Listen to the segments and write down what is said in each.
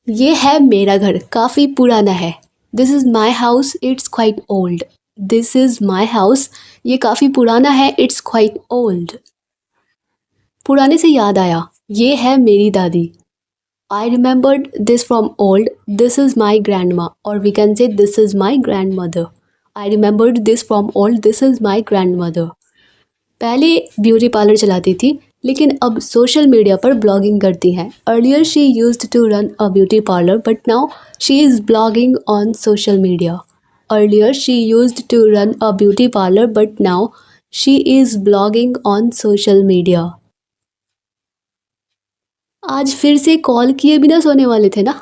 ये है मेरा घर, काफ़ी पुराना है। This is my house, it's quite old. This is my house, ये काफ़ी पुराना है, इट्स क्वाइट ओल्ड। पुराने से याद आया, ये है मेरी दादी। I remembered this from old, this is my grandma, और we can say this is my grandmother. I remembered this from old, this is my grandmother. पहले ब्यूटी पार्लर चलाती थी, लेकिन अब सोशल मीडिया पर blogging करती हैं। Earlier she used to run a beauty parlour but now she is blogging on social media. Earlier she used to run a beauty parlour but now she is blogging on social media. आज फिर से call किए बिना सोने वाले थे ना?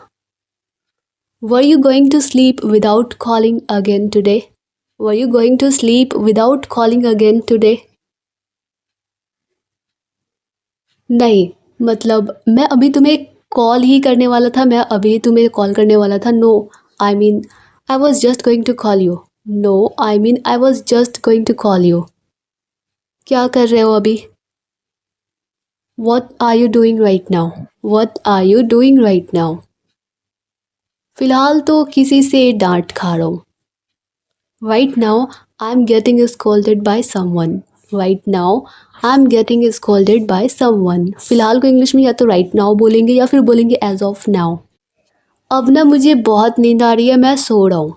Were you going to sleep without calling again today? Were you going to sleep without calling again today? नहीं, मतलब मैं अभी तुम्हें कॉल ही करने वाला था, मैं अभी तुम्हें कॉल करने वाला था। No, I mean I was just going to call you. No, I mean I was just going to call you. क्या कर रहे हो अभी? What are you doing right now? What are you doing right now? फिलहाल तो किसी से डांट खा रहा हूँ। Right now I am getting scolded by someone. Right now I am getting scolded by someone. फिलहाल को इंग्लिश में या तो राइट नाउ बोलेंगे या फिर बोलेंगे एज ऑफ नाउ। अब ना मुझे बहुत नींद आ रही है, मैं सो रहा हूँ।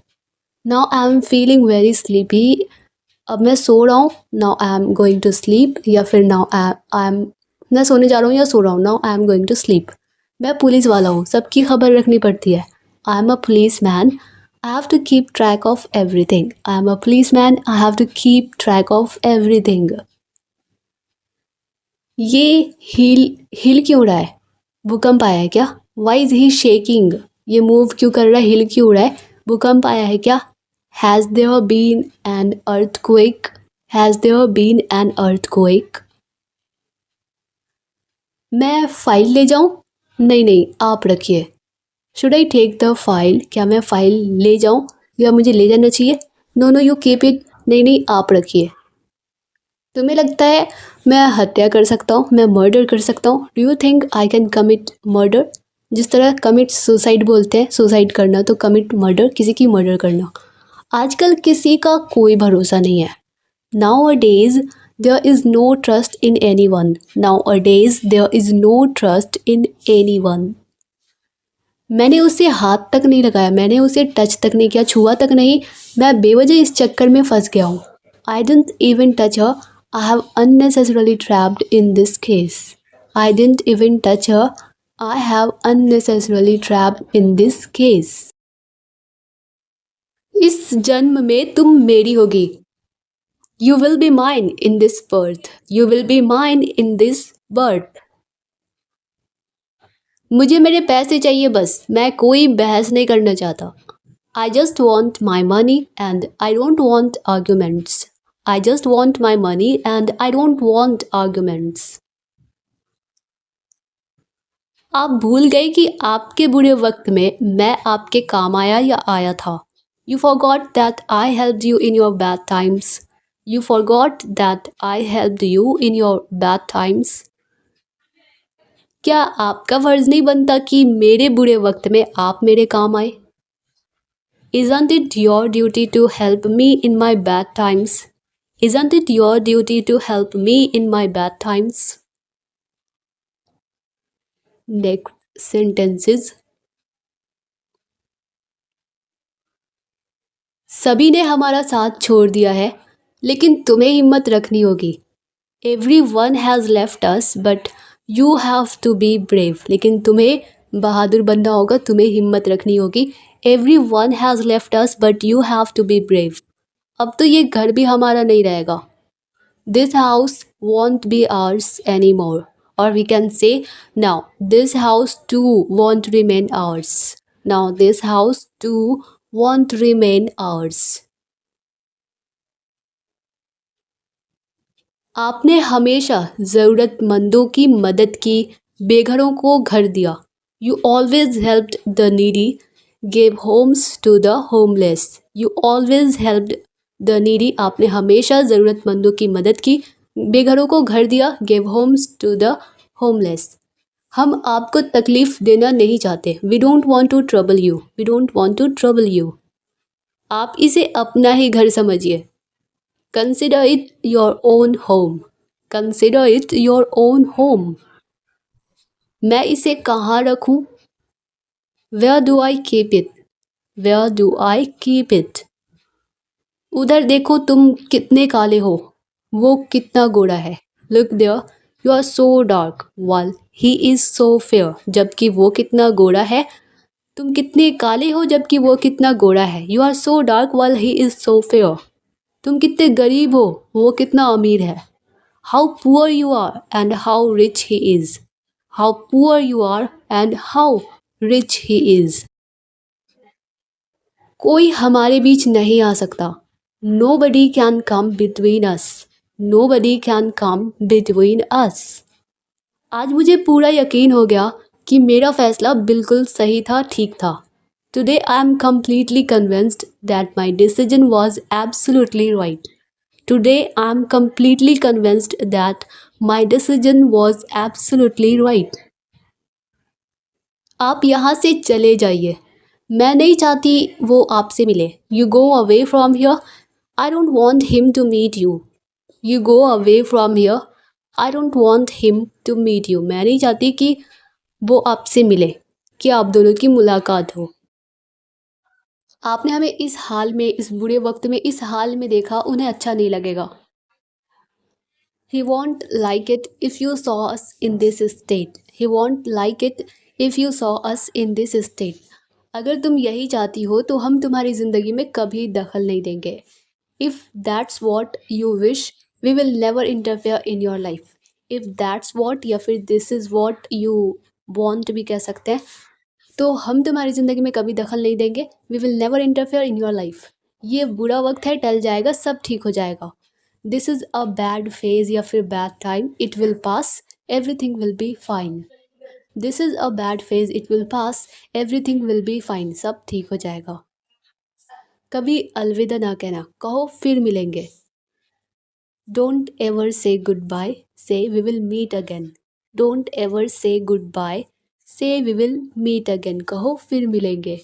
Now I am feeling very sleepy. अब मैं सो रहा हूँ। Now I am going to sleep, या फिर नाउ आई एम मैं सोने जा रहा हूँ या सो रहा हूँ। Now I am going to sleep. मैं पुलिस वाला हूँ, सबकी खबर रखनी पड़ती है। I am a policeman, I have to keep track of everything. I am a policeman, I have to keep track of everything. ये हिल हिल क्यों रहा है? भूकंप आया है क्या? Why is he shaking? ये मूव क्यों कर रहा है, हिल क्यों रहा है? भूकंप आया है क्या? Has there been an earthquake? Has there been an earthquake? मैं फाइल ले जाऊं? नहीं नहीं, आप रखिए। Should I take the file? क्या मैं फाइल ले जाऊं या मुझे ले जाना चाहिए? No no, you keep it. नहीं नहीं, आप रखिए। तुम्हें लगता है मैं हत्या कर सकता हूँ, मैं मर्डर कर सकता हूँ? Do you think I can commit murder? जिस तरह कमिट सुसाइड बोलते हैं, सुसाइड करना, तो कमिट मर्डर, किसी की मर्डर करना। आजकल किसी का कोई भरोसा नहीं है। Nowadays there is no trust in anyone. Nowadays there is no trust in anyone. मैंने उसे हाथ तक नहीं लगाया, मैंने उसे टच तक नहीं किया, छुआ तक नहीं। मैं बेवजह इस चक्कर में फंस गया हूँ। I didn't even touch her, I have unnecessarily trapped in this case. I didn't even touch her, I have unnecessarily trapped in this case. इस जन्म में तुम मेरी होगी। You will be mine in this birth. You will be mine in this birth. मुझे मेरे पैसे चाहिए बस, मैं कोई बहस नहीं करना चाहता। I just want my money and I don't want arguments. I just want my money and I don't want arguments. आप भूल गए कि आपके बुरे वक्त में मैं आपके काम आया या आया था. You forgot that I helped you in your bad times. You forgot that I helped you in your bad times. क्या आपका फर्ज नहीं बनता कि मेरे बुरे वक्त में आप मेरे काम आए? Isn't it your duty to help me in my bad times? Isn't it your duty to help me in my bad times? Next sentences. सभी ने हमारा साथ छोड़ दिया है, लेकिन तुम्हें हिम्मत रखनी होगी. Everyone has left us, but you have to be brave. लेकिन तुम्हें बहादुर बनना होगा, तुम्हें हिम्मत रखनी होगी. Everyone has left us, but you have to be brave. अब तो ये घर भी हमारा नहीं रहेगा. This house won't be ours anymore. Or we can say, now this house too won't remain ours. Now this house too won't remain ours. आपने हमेशा ज़रूरतमंदों की मदद की, बेघरों को घर दिया. You always helped the needy, gave homes to the homeless. You always helped the needy. आपने हमेशा ज़रूरतमंदों की मदद की, बेघरों को घर दिया, gave homes to the homeless. हम आपको तकलीफ देना नहीं चाहते। We don't want to trouble you. We don't want to trouble you. आप इसे अपना ही घर समझिए। Consider it your own home. Consider it your own home. मैं इसे कहाँ रखूं? Where do I keep it? Where do I keep it? उधर देखो तुम कितने काले हो, वो कितना गोरा है। Look there, you are so dark while he is so fair. जबकि वो कितना गोरा है। तुम कितने काले हो जबकि वो कितना गोरा है। You are so dark while he is so fair. तुम कितने गरीब हो, वो कितना अमीर है। How poor you are and how rich he is. How poor you are and how rich he is. कोई हमारे बीच नहीं आ सकता। Nobody can come between us. Nobody can come between us. आज मुझे पूरा यकीन हो गया कि मेरा फैसला बिल्कुल सही था, ठीक था। Today I am completely convinced that my decision was absolutely right. Today I am completely convinced that my decision was absolutely right. आप यहाँ से चले जाइए। मैं नहीं चाहती वो आपसे मिले। You go away from here. I don't want him to meet you. You go away from here. I don't want him to meet you. मैं नहीं चाहती कि वो आपसे मिले, कि आप दोनों की मुलाकात हो। आपने हमें इस हाल में, इस बुरे वक्त में, इस हाल में देखा, उन्हें अच्छा नहीं लगेगा। He won't like it if you saw us in this state. He won't like it if you saw us in this state. अगर तुम यही चाहती हो तो हम तुम्हारी ज़िंदगी में कभी दखल नहीं देंगे। If that's what you wish, we will never interfere in your life. If that's what, या फिर this is what you want भी कह सकते हैं, तो हम तुम्हारी ज़िंदगी में कभी दखल नहीं देंगे। We will never interfere in your life. ये बुरा वक्त है, टल जाएगा, सब ठीक हो जाएगा। This is a bad phase या फिर bad time, it will pass, everything will be fine. This is a bad phase, it will pass, everything will be fine, सब ठीक हो जाएगा। कभी अलविदा ना कहना, कहो फिर मिलेंगे। Don't ever say goodbye, say we will meet again. Don't ever say goodbye, say we will meet again, कहो फिर मिलेंगे।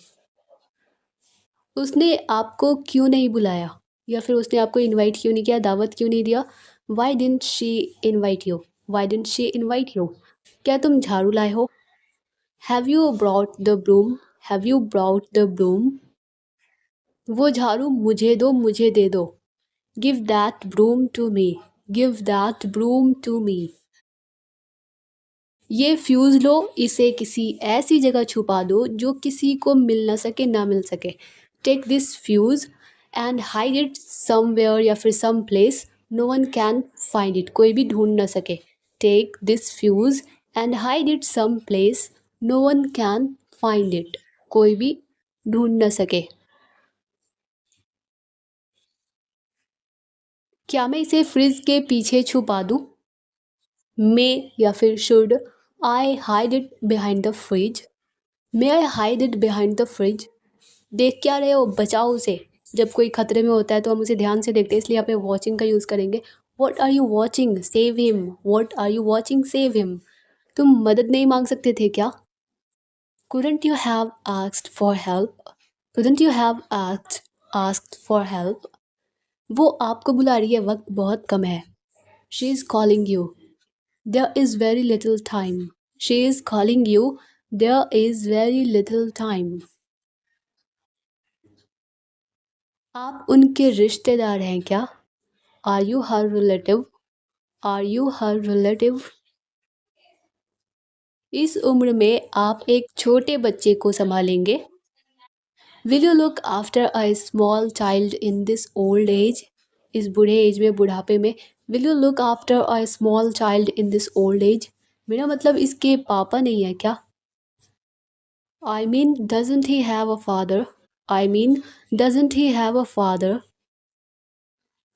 उसने आपको क्यों नहीं बुलाया, या फिर उसने आपको इनवाइट क्यों नहीं किया, दावत क्यों नहीं दिया। Why didn't she invite you? Why didn't she invite you? क्या तुम झाड़ू लाए हो? Have you brought the broom? Have you brought the broom? वो झाड़ू मुझे दो, मुझे दे दो। Give that broom to me. Give that broom to me. ये फ्यूज़ लो, इसे किसी ऐसी जगह छुपा दो जो किसी को मिल ना सके, ना मिल सके। Take this fuse and hide it somewhere, या फिर some place no one can find it, कोई भी ढूंढ ना सके। Take this fuse and hide it some place no one can find it, कोई भी ढूंढ ना सके। क्या मैं इसे फ्रिज के पीछे छुपा दूँ? मे या फिर should I hide it behind the fridge? May I hide it behind the fridge? देख क्या रहे हो, बचाओ उसे। जब कोई खतरे में होता है तो हम उसे ध्यान से देखते हैं, इसलिए यहाँ पे वॉचिंग का यूज़ करेंगे। What are you watching? Save him. What are you watching? Save him. तुम मदद नहीं मांग सकते थे क्या? couldn't you have asked for help? couldn't you have asked for help? वो आपको बुला रही है, वक्त बहुत कम है। She is calling you, there is very little time. She is calling you, there is very little time. आप उनके रिश्तेदार हैं क्या? Are you her relative? Are you her relative? इस उम्र में आप एक छोटे बच्चे को संभालेंगे। Will you look after a small child in this old age? इस बूढ़े एज में, बुढ़ापे में। Will you look after a small child in this old age? मेरा मतलब इसके पापा नहीं है क्या? I mean doesn't he have a father? I mean doesn't he have a father?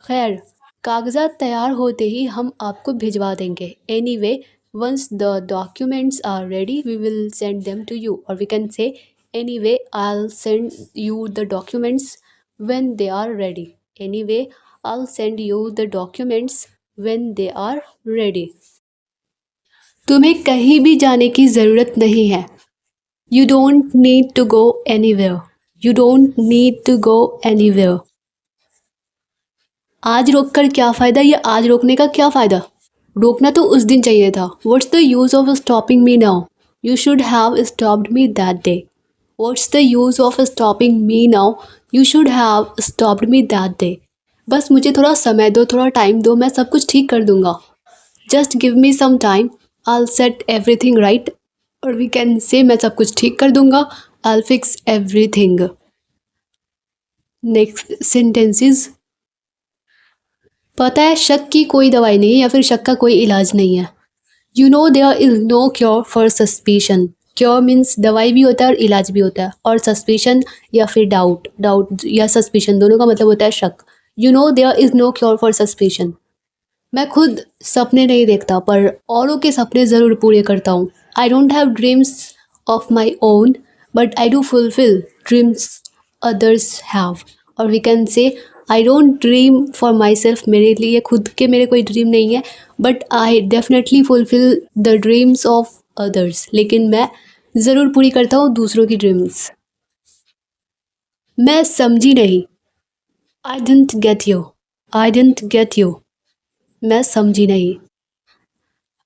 खैर, कागज़ात तैयार होते ही हम आपको भिजवा देंगे। Anyway, once the documents are ready we will send them to you, और we can say anyway I will send you the documents when they are ready. Anyway I will send you the documents when they are ready. तुम्हें कहीं भी जाने की ज़रूरत नहीं है। You don't need to go anywhere. You don't need to go anywhere. आज रोक कर क्या फ़ायदा, या आज रोकने का क्या फ़ायदा? रोकना तो उस दिन चाहिए था। What's the use of stopping me now? You should have stopped me that day. What's the use of stopping me now? You should have stopped me that day. बस मुझे थोड़ा समय दो, थोड़ा टाइम दो, मैं सब कुछ ठीक कर दूंगा। Just give me some time, I set everything right. और वी कैन से मैं सब कुछ ठीक कर दूंगा। I fix everything. Next sentences. पता है शक की कोई दवाई नहीं है, या फिर शक का कोई इलाज नहीं है। You know there is no cure for suspicion. Cure means दवाई भी होता है और इलाज भी होता है, और सस्पिशन या फिर डाउट, डाउट या सस्पिशन दोनों का मतलब होता है शक। You know there is no cure for suspicion. मैं खुद सपने नहीं देखता, पर औरों के सपने ज़रूर पूरे करता हूँ। I don't have dreams of my own, but I do fulfill dreams others have. और we can say I don't dream for myself. मेरे लिए खुद के मेरे कोई ड्रीम नहीं है, but I definitely fulfill the dreams of others. लेकिन मैं ज़रूर पूरी करता हूँ दूसरों की ड्रीम्स। मैं समझी नहीं। I didn't get you. I didn't get you. मैं समझी नहीं।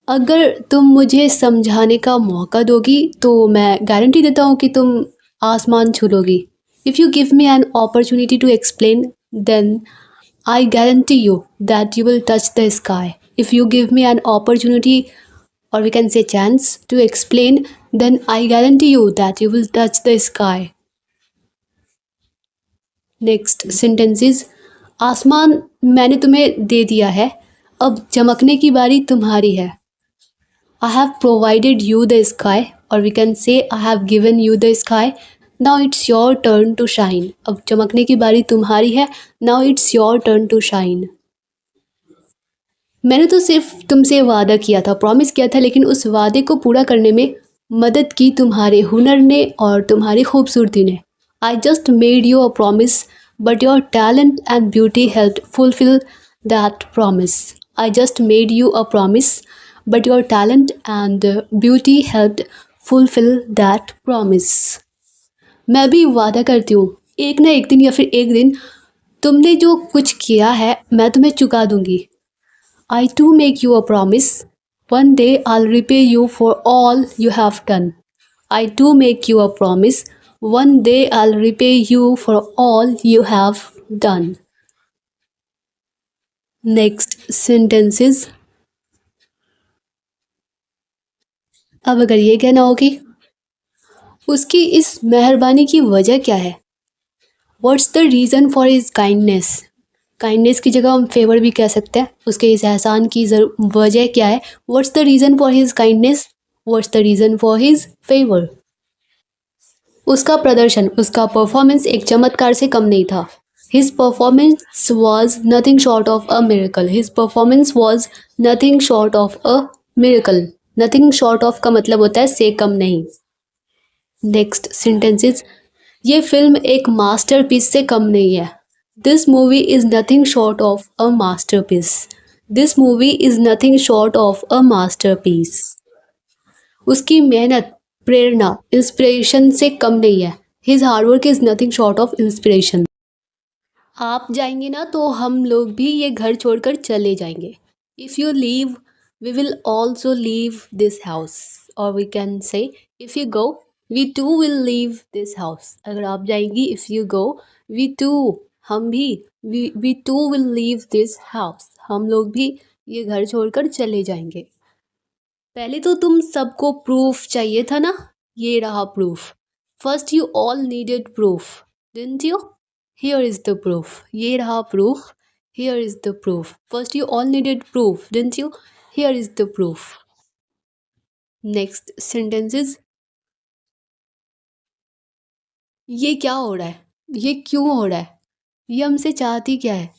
अगर तुम मुझे समझाने का मौका दोगी तो मैं गारंटी देता हूँ कि तुम आसमान छू लोगी। If you give me an opportunity to explain, then I guarantee you that you will touch the sky. If you give me an opportunity, or we can say chance, to explain, then I guarantee you that you will touch the sky. Next sentences. आसमान मैंने तुम्हें दे दिया है, अब चमकने की बारी तुम्हारी है। I have provided you the sky, or we can say I have given you the sky. Now it's your turn to shine. अब चमकने की बारी तुम्हारी है। Now it's your turn to shine. मैंने तो सिर्फ तुमसे वादा किया था, प्रॉमिस किया था, लेकिन उस वादे को पूरा करने में मदद की तुम्हारे हुनर ने और तुम्हारी खूबसूरती ने। I just made you a promise, but your talent and beauty helped fulfill that promise. I just made you a promise, but your talent and beauty helped fulfill that promise. मैं भी वादा करती हूँ, एक ना एक दिन या फिर एक दिन तुमने जो कुछ किया है मैं तुम्हें चुका दूंगी। I too make you a promise. One day I'll repay you for all you have done. I too make you a promise. One day I'll repay you for all you have done. Next sentences. अब अगर ये कहना हो कि उसकी इस मेहरबानी की वजह क्या है, what's the reason for his kindness. Kindness की जगह हम फेवर भी कह सकते हैं। उसके इस एहसान की वजह क्या है, what's the reason for his kindness, what's the reason for his favour. उसका प्रदर्शन, उसका परफॉर्मेंस एक चमत्कार से कम नहीं था। His performance was nothing short of a miracle. His performance was nothing short of a miracle. Nothing short of का मतलब होता है से कम नहीं। Next sentences. ये फिल्म एक मास्टरपीस से कम नहीं है। This movie is nothing short of a masterpiece. This movie is nothing short of a masterpiece. उसकी मेहनत, प्रेरणा, इंस्पिरेशन से कम नहीं है। His hard work is nothing short of inspiration. आप जाएंगे ना तो हम लोग भी ये घर छोड़कर चले जाएंगे। If you leave we will also leave this house, और we can say if you go we too will leave this house. अगर आप जाएंगी, if you go we too, हम भी, we too will leave this house, हम लोग भी ये घर छोड़कर चले जाएंगे। पहले तो तुम सबको प्रूफ चाहिए था ना, ये रहा proof. First you all needed proof, didn't you? Here is the proof. ये रहा proof. Here is the proof. First you all needed proof, didn't you? Here is the proof. Next sentences. ये क्या हो रहा है, ये क्यों हो रहा है, ये हमसे चाहती क्या है।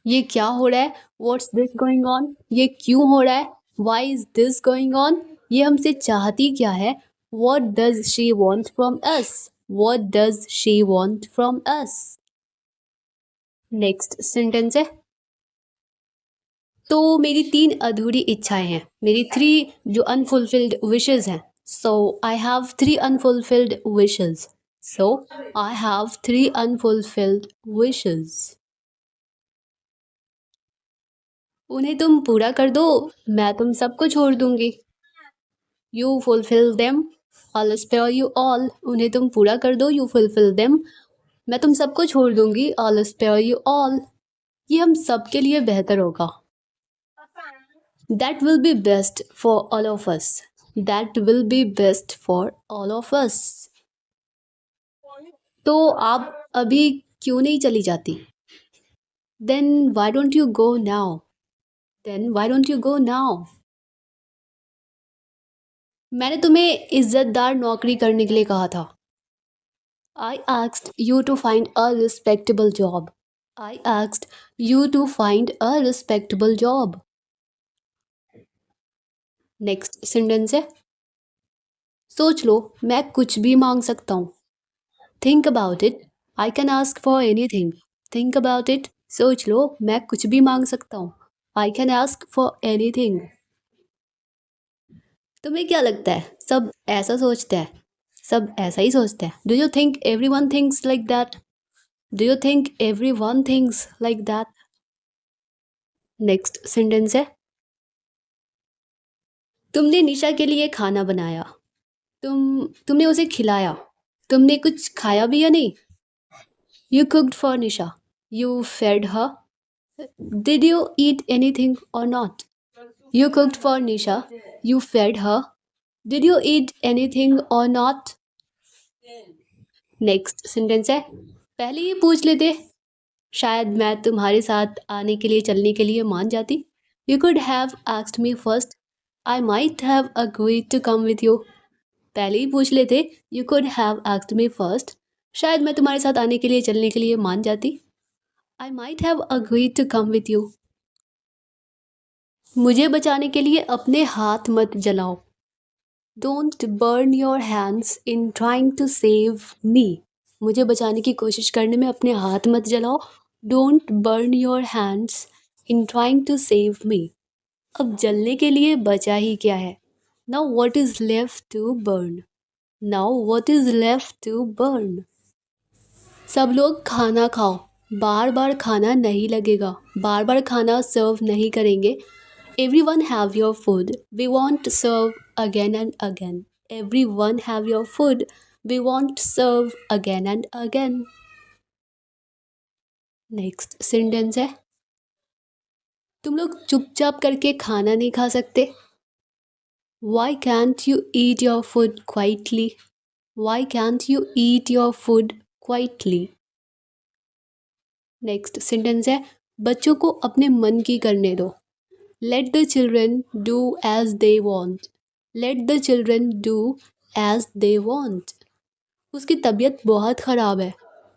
ये क्या हो रहा है, व्हाट्स दिस गोइंग ऑन। ये क्यों हो रहा है, why is this going on. ये हमसे चाहती क्या है, what does she want from us. What does she want from us. Next sentence है। तो मेरी 3 अधूरी इच्छाएं हैं, मेरी 3 जो अनफुलफिल्ड विशेस हैं। So I have 3 unfulfilled wishes. So I have 3 unfulfilled wishes. उन्हें तुम पूरा कर दो, मैं तुम सबको छोड़ दूंगी। You fulfil them, I'll spare you all। उन्हें तुम पूरा कर दो, यू फुलफिल देम, मैं तुम सबको छोड़ दूंगी। I'll spare you all। ये हम सबके लिए बेहतर होगा। That will be best for all of us। That will be best for all of us। तो आप अभी क्यों नहीं चली जाती? Then why don't you go now? Then why don't you go now? मैंने तुम्हें इज्जतदार नौकरी करने के लिए कहा था। I asked you to find a respectable job। I asked you to find a respectable job। Next sentence है, सोच लो, मैं कुछ भी मांग सकता हूँ। Think about it, I can ask for anything. Think about it, सोच लो, मैं कुछ भी मांग सकता हूँ। I can ask for anything. तुम्हें क्या लगता है, सब ऐसा सोचते हैं? सब ऐसा ही सोचते हैं? Do you think every one thinks like that? Do you think every one thinks like that? Next sentence है, तुमने निशा के लिए खाना बनाया। तुमने उसे खिलाया। तुमने कुछ खाया भी या नहीं? You cooked for Nisha। You fed her। Did you eat anything or not? You cooked for Nisha। You fed her। Did you eat anything or not? Next sentence है, पहले ये पूछ लेते, शायद मैं तुम्हारे साथ आने के लिए चलने के लिए मान जाती। You could have asked me first। I might have agreed to come with you। पहले ही पूछ लेते, You could have asked me first। शायद मैं तुम्हारे साथ आने के लिए चलने के लिए मान जाती। I might have agreed to come with you। मुझे बचाने के लिए अपने हाथ मत जलाओ। Don't burn your hands in trying to save me। मुझे बचाने की कोशिश करने में अपने हाथ मत जलाओ। Don't burn your hands in trying to save me। अब जलने के लिए बचा ही क्या है? Now what is left to burn? Now what is left to burn? सब लोग खाना खाओ, बार बार खाना नहीं लगेगा, बार बार खाना सर्व नहीं करेंगे। Everyone have your food, we won't serve again and again। Everyone have your food, we won't serve again and again। Next sentence है, तुम लोग चुपचाप करके खाना नहीं खा सकते। Why can't you eat your food quietly? Why can't you eat your food quietly? Next sentence है, बच्चों को अपने मन की करने दो। Let the children do as they want। Let the children do as they want। उसकी तबीयत बहुत ख़राब है,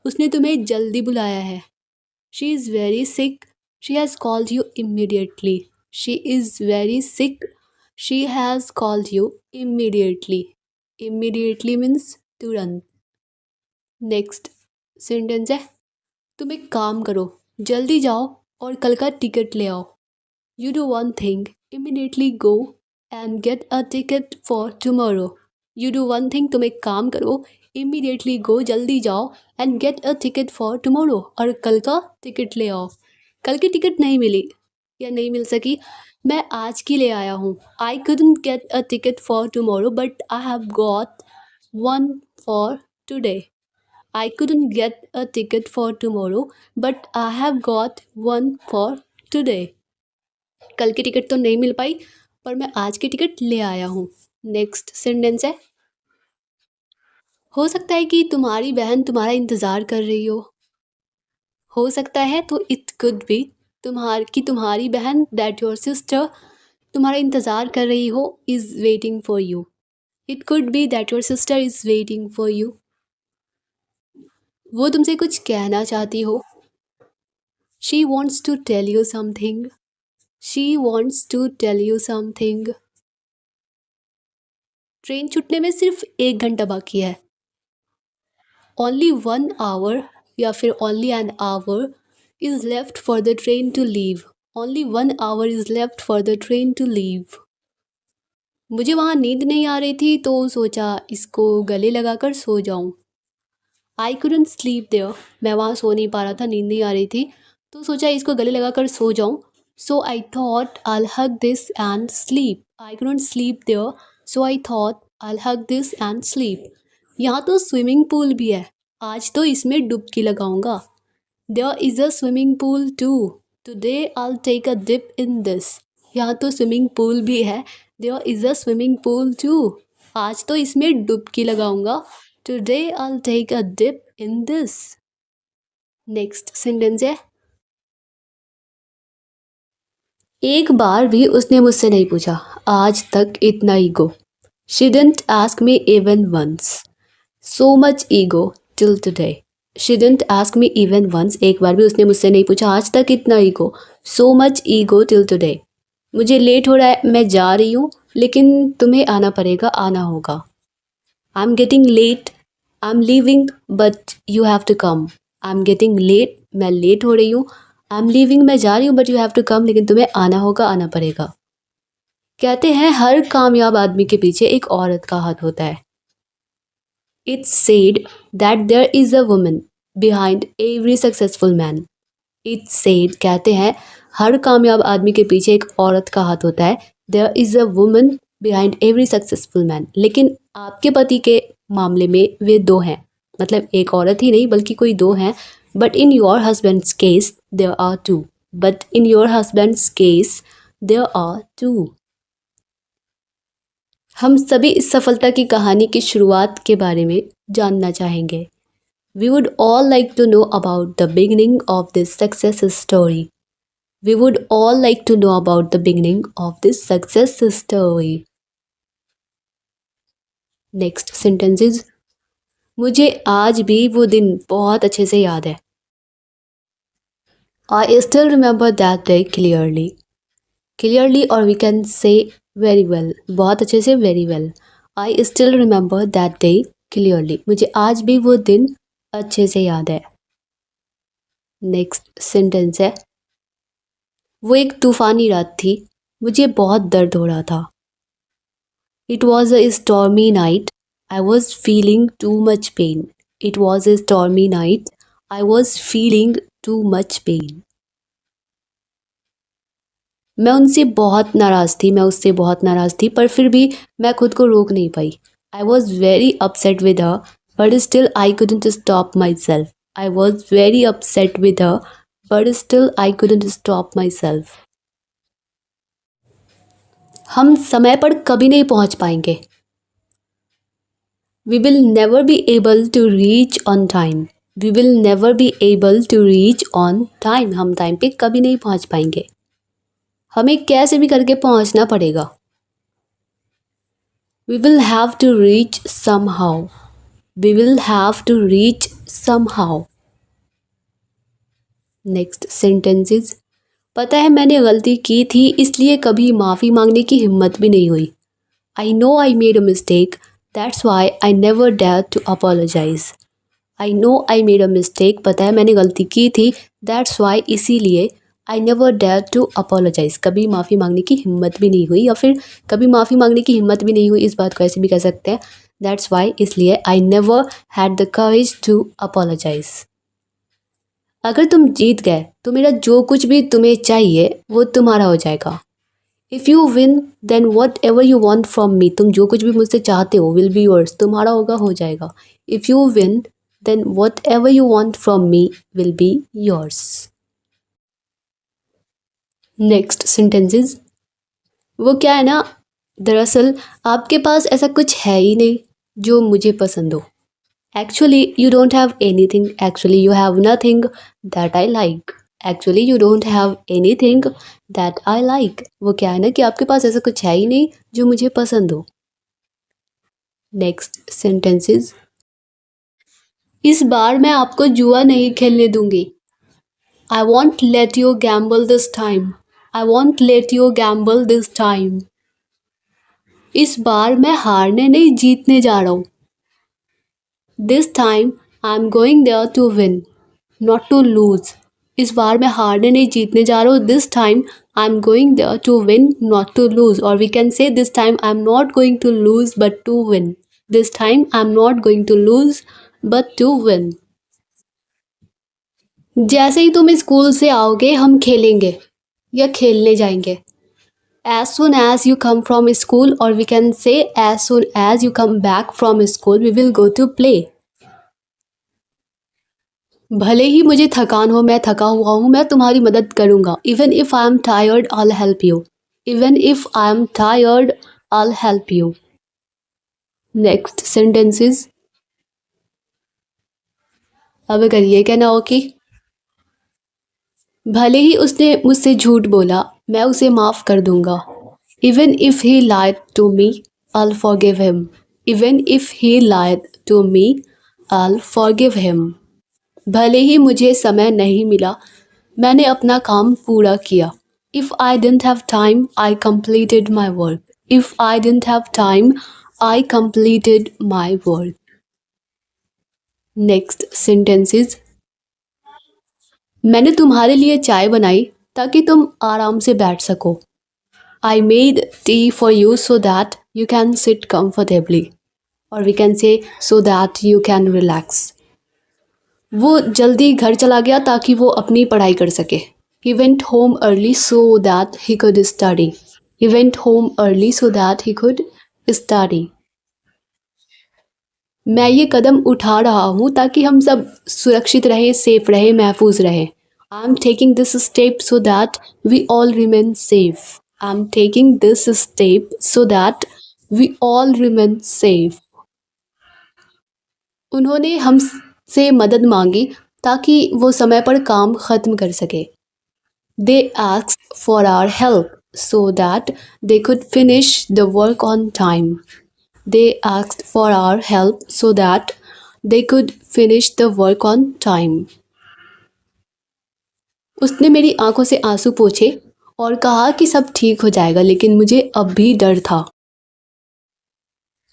उसने तुम्हें जल्दी बुलाया है। She is very sick। She has called you immediately। She is very sick। She has called you immediately। Immediately means तुरंत। नेक्स्ट सेंटेंस है, तुम एक काम करो, जल्दी जाओ और कल का टिकट ले आओ। You do one thing, immediately go and get a ticket for tomorrow। You do one thing, तुम एक काम करो, immediately go, जल्दी जाओ, and get a ticket for tomorrow, और कल का टिकट ले आओ। कल की टिकट नहीं मिली या नहीं मिल सकी, मैं आज की ले आया हूँ। I couldn't get a ticket for tomorrow but I have got one for today। I couldn't get a ticket for tomorrow but I have got one for today। कल की टिकट तो नहीं मिल पाई पर मैं आज की टिकट ले आया हूँ। नेक्स्ट सेंटेंस है, हो सकता है कि तुम्हारी बहन तुम्हारा इंतज़ार कर रही हो सकता है तो इट कुड बी, तुम्हारी बहन दैट योर सिस्टर तुम्हारा इंतज़ार कर रही हो, is waiting for you. It could be that your sister is waiting for you. वो तुमसे कुछ कहना चाहती हो। She wants to tell you something. She wants to tell you something. Train छूटने में सिर्फ 1 घंटा बाकी है। ओनली 1 आवर या फिर only an hour is left for the train to leave. Only 1 hour is left for the train to leave. मुझे वहाँ नींद नहीं आ रही थी तो सोचा इसको गले लगाकर सो जाऊं. आई couldn't sleep there. मैं वहाँ सो नहीं पा रहा था, नींद नहीं आ रही थी तो सोचा इसको गले लगाकर सो जाऊं. So I thought I'll hug this and sleep. I couldn't sleep there. So I thought I'll hug this and sleep. यहाँ तो स्विमिंग पूल भी है, आज तो इसमें डुबकी लगाऊंगा. There is a swimming pool too. Today I'll take a dip in this. यहाँ तो स्विमिंग पूल भी है. There is a swimming pool too. आज तो इसमें डुबकी लगाऊंगा. Today I'll take a dip in this. Next sentence है, एक बार भी उसने मुझसे नहीं पूछा आज तक इतना ego. She didn't ask me even once. So much ego till today. She didn't ask me even once. एक बार भी उसने मुझसे नहीं पूछा आज तक इतना ego. So much ego till today. मुझे लेट हो रहा है, मैं जा रही हूँ, लेकिन तुम्हें आना पड़ेगा, आना होगा. I'm getting late. I'm leaving but you have to come. I'm getting late. मैं लेट हो रही हूँ. I'm leaving. मैं जा रही हूँ but you have to come. लेकिन तुम्हें आना होगा, आना पड़ेगा. कहते हैं हर कामयाब आदमी के पीछे एक औरत का हाथ होता है. It's said that there is a woman behind every successful man. It's said, कहते हैं हर कामयाब आदमी के पीछे एक औरत का हाथ होता है. There is a woman behind every successful man. लेकिन आपके पति के मामले में वे दो हैं, मतलब एक औरत ही नहीं बल्कि कोई दो हैं. But in your husband's case there are two. But in your husband's case there are two. हम सभी इस सफलता की कहानी की शुरुआत के बारे में जानना चाहेंगे. We would all like to know about the beginning of this success story. We would all like to know about the beginning of this success story. Next sentence is, मुझे आज भी वो दिन बहुत अच्छे से याद है. I still remember that day clearly. Clearly or we can say very well. बहुत अच्छे से very well. I still remember that day clearly. मुझे आज भी वो दिन अच्छे से याद है. नेक्स्ट सेंटेंस है, वो एक तूफानी रात थी, मुझे बहुत दर्द हो रहा था. It was a stormy night. I was feeling too much pain. It was a stormy night. I was feeling too much pain. मैं उनसे बहुत नाराज़ थी, मैं उससे बहुत नाराज़ थी, पर फिर भी मैं खुद को रोक नहीं पाई. I was very upset with her, but still I couldn't stop myself. I was very upset with her, but still I couldn't stop myself. हम समय पर कभी नहीं पहुंच पाएंगे. We will never be able to reach on time. We will never be able to reach on time. हम time पे कभी नहीं पहुंच पाएंगे. हमें कैसे भी करके पहुंचना पड़ेगा. We will have to reach somehow. We will have to reach somehow. Next sentence is, पता है मैंने गलती की थी इसलिए कभी माफ़ी मांगने की हिम्मत भी नहीं हुई. I know I made a mistake. That's why I never dared to apologize. I know I made a mistake. पता है मैंने गलती की थी. That's why इसीलिए I never dared to apologize. कभी माफ़ी मांगने की हिम्मत भी नहीं हुई, या फिर कभी माफ़ी मांगने की हिम्मत भी नहीं हुई, इस बात को ऐसे भी कह सकते हैं. That's why इसलिए I never had the courage to apologize. अगर तुम जीत गए तो मेरा जो कुछ भी तुम्हें चाहिए वो तुम्हारा हो जाएगा. If you win, then whatever you want from me, तुम जो कुछ भी मुझसे चाहते हो will be yours, तुम्हारा होगा, हो जाएगा. If you win, then whatever you want from me will be yours. Next sentences. वो क्या है ना, दरअसल आपके पास ऐसा कुछ है ही नहीं जो मुझे पसंद हो. Actually, you don't have anything. Actually, you have nothing that I like. Actually, you don't have anything that I like. वो क्या है ना कि आपके पास ऐसा कुछ है ही नहीं जो मुझे पसंद हो. Next sentences. इस बार मैं आपको जुआ नहीं खेलने दूंगी. I won't let you gamble this time. I won't let you gamble this time. इस बार मैं हारने नहीं जीतने जा रहा हूँ. This time I'm going there to win, not to lose. इस बार मैं हारने नहीं जीतने जा रहा हूँ. This time I am going to win not to lose, और we can say this time I am not going to lose but to win. This time I am not going to lose but to win. जैसे ही तुम school से आओगे हम खेलेंगे या खेलने जाएंगे. As soon as you come from school, or we can say as soon as you come back from school, we will go to play. भले ही मुझे थकान हो, मैं थका हुआ हूँ, मैं तुम्हारी मदद करूँगा. Even if I am tired, I'll help you. Even if I am tired, I'll help you. Next sentences. अब करिए क्या ना ओके. भले ही उसने मुझसे झूठ बोला, मैं उसे माफ़ कर दूँगा. Even if he lied to me, I'll forgive him. Even if he lied to me, I'll forgive him. भले ही मुझे समय नहीं मिला, मैंने अपना काम पूरा किया. If I didn't have time, I completed my work. If I didn't have time, I completed my work. Next sentences. मैंने तुम्हारे लिए चाय बनाई ताकि तुम आराम से बैठ सको. I made tea for you so that you can sit comfortably. Or we can say so that you can relax. वो जल्दी घर चला गया ताकि वो अपनी पढ़ाई कर सके. He went home early so that he could study. He went home early so that he could study. मैं ये कदम उठा रहा हूँ ताकि हम सब सुरक्षित रहें, सेफ रहें, महफूज रहें. I am taking this step so that we all remain safe. I am taking this step so that we all remain safe. उन्होंने हमसे मदद मांगी ताकि वो समय पर काम ख़त्म कर सके. They asked for our help so that they could finish the work on time. They asked for our help so that they could finish the work on time. उसने मेरी आंखों से आंसू पोंछे और कहा कि सब ठीक हो जाएगा, लेकिन मुझे अब भी डर था.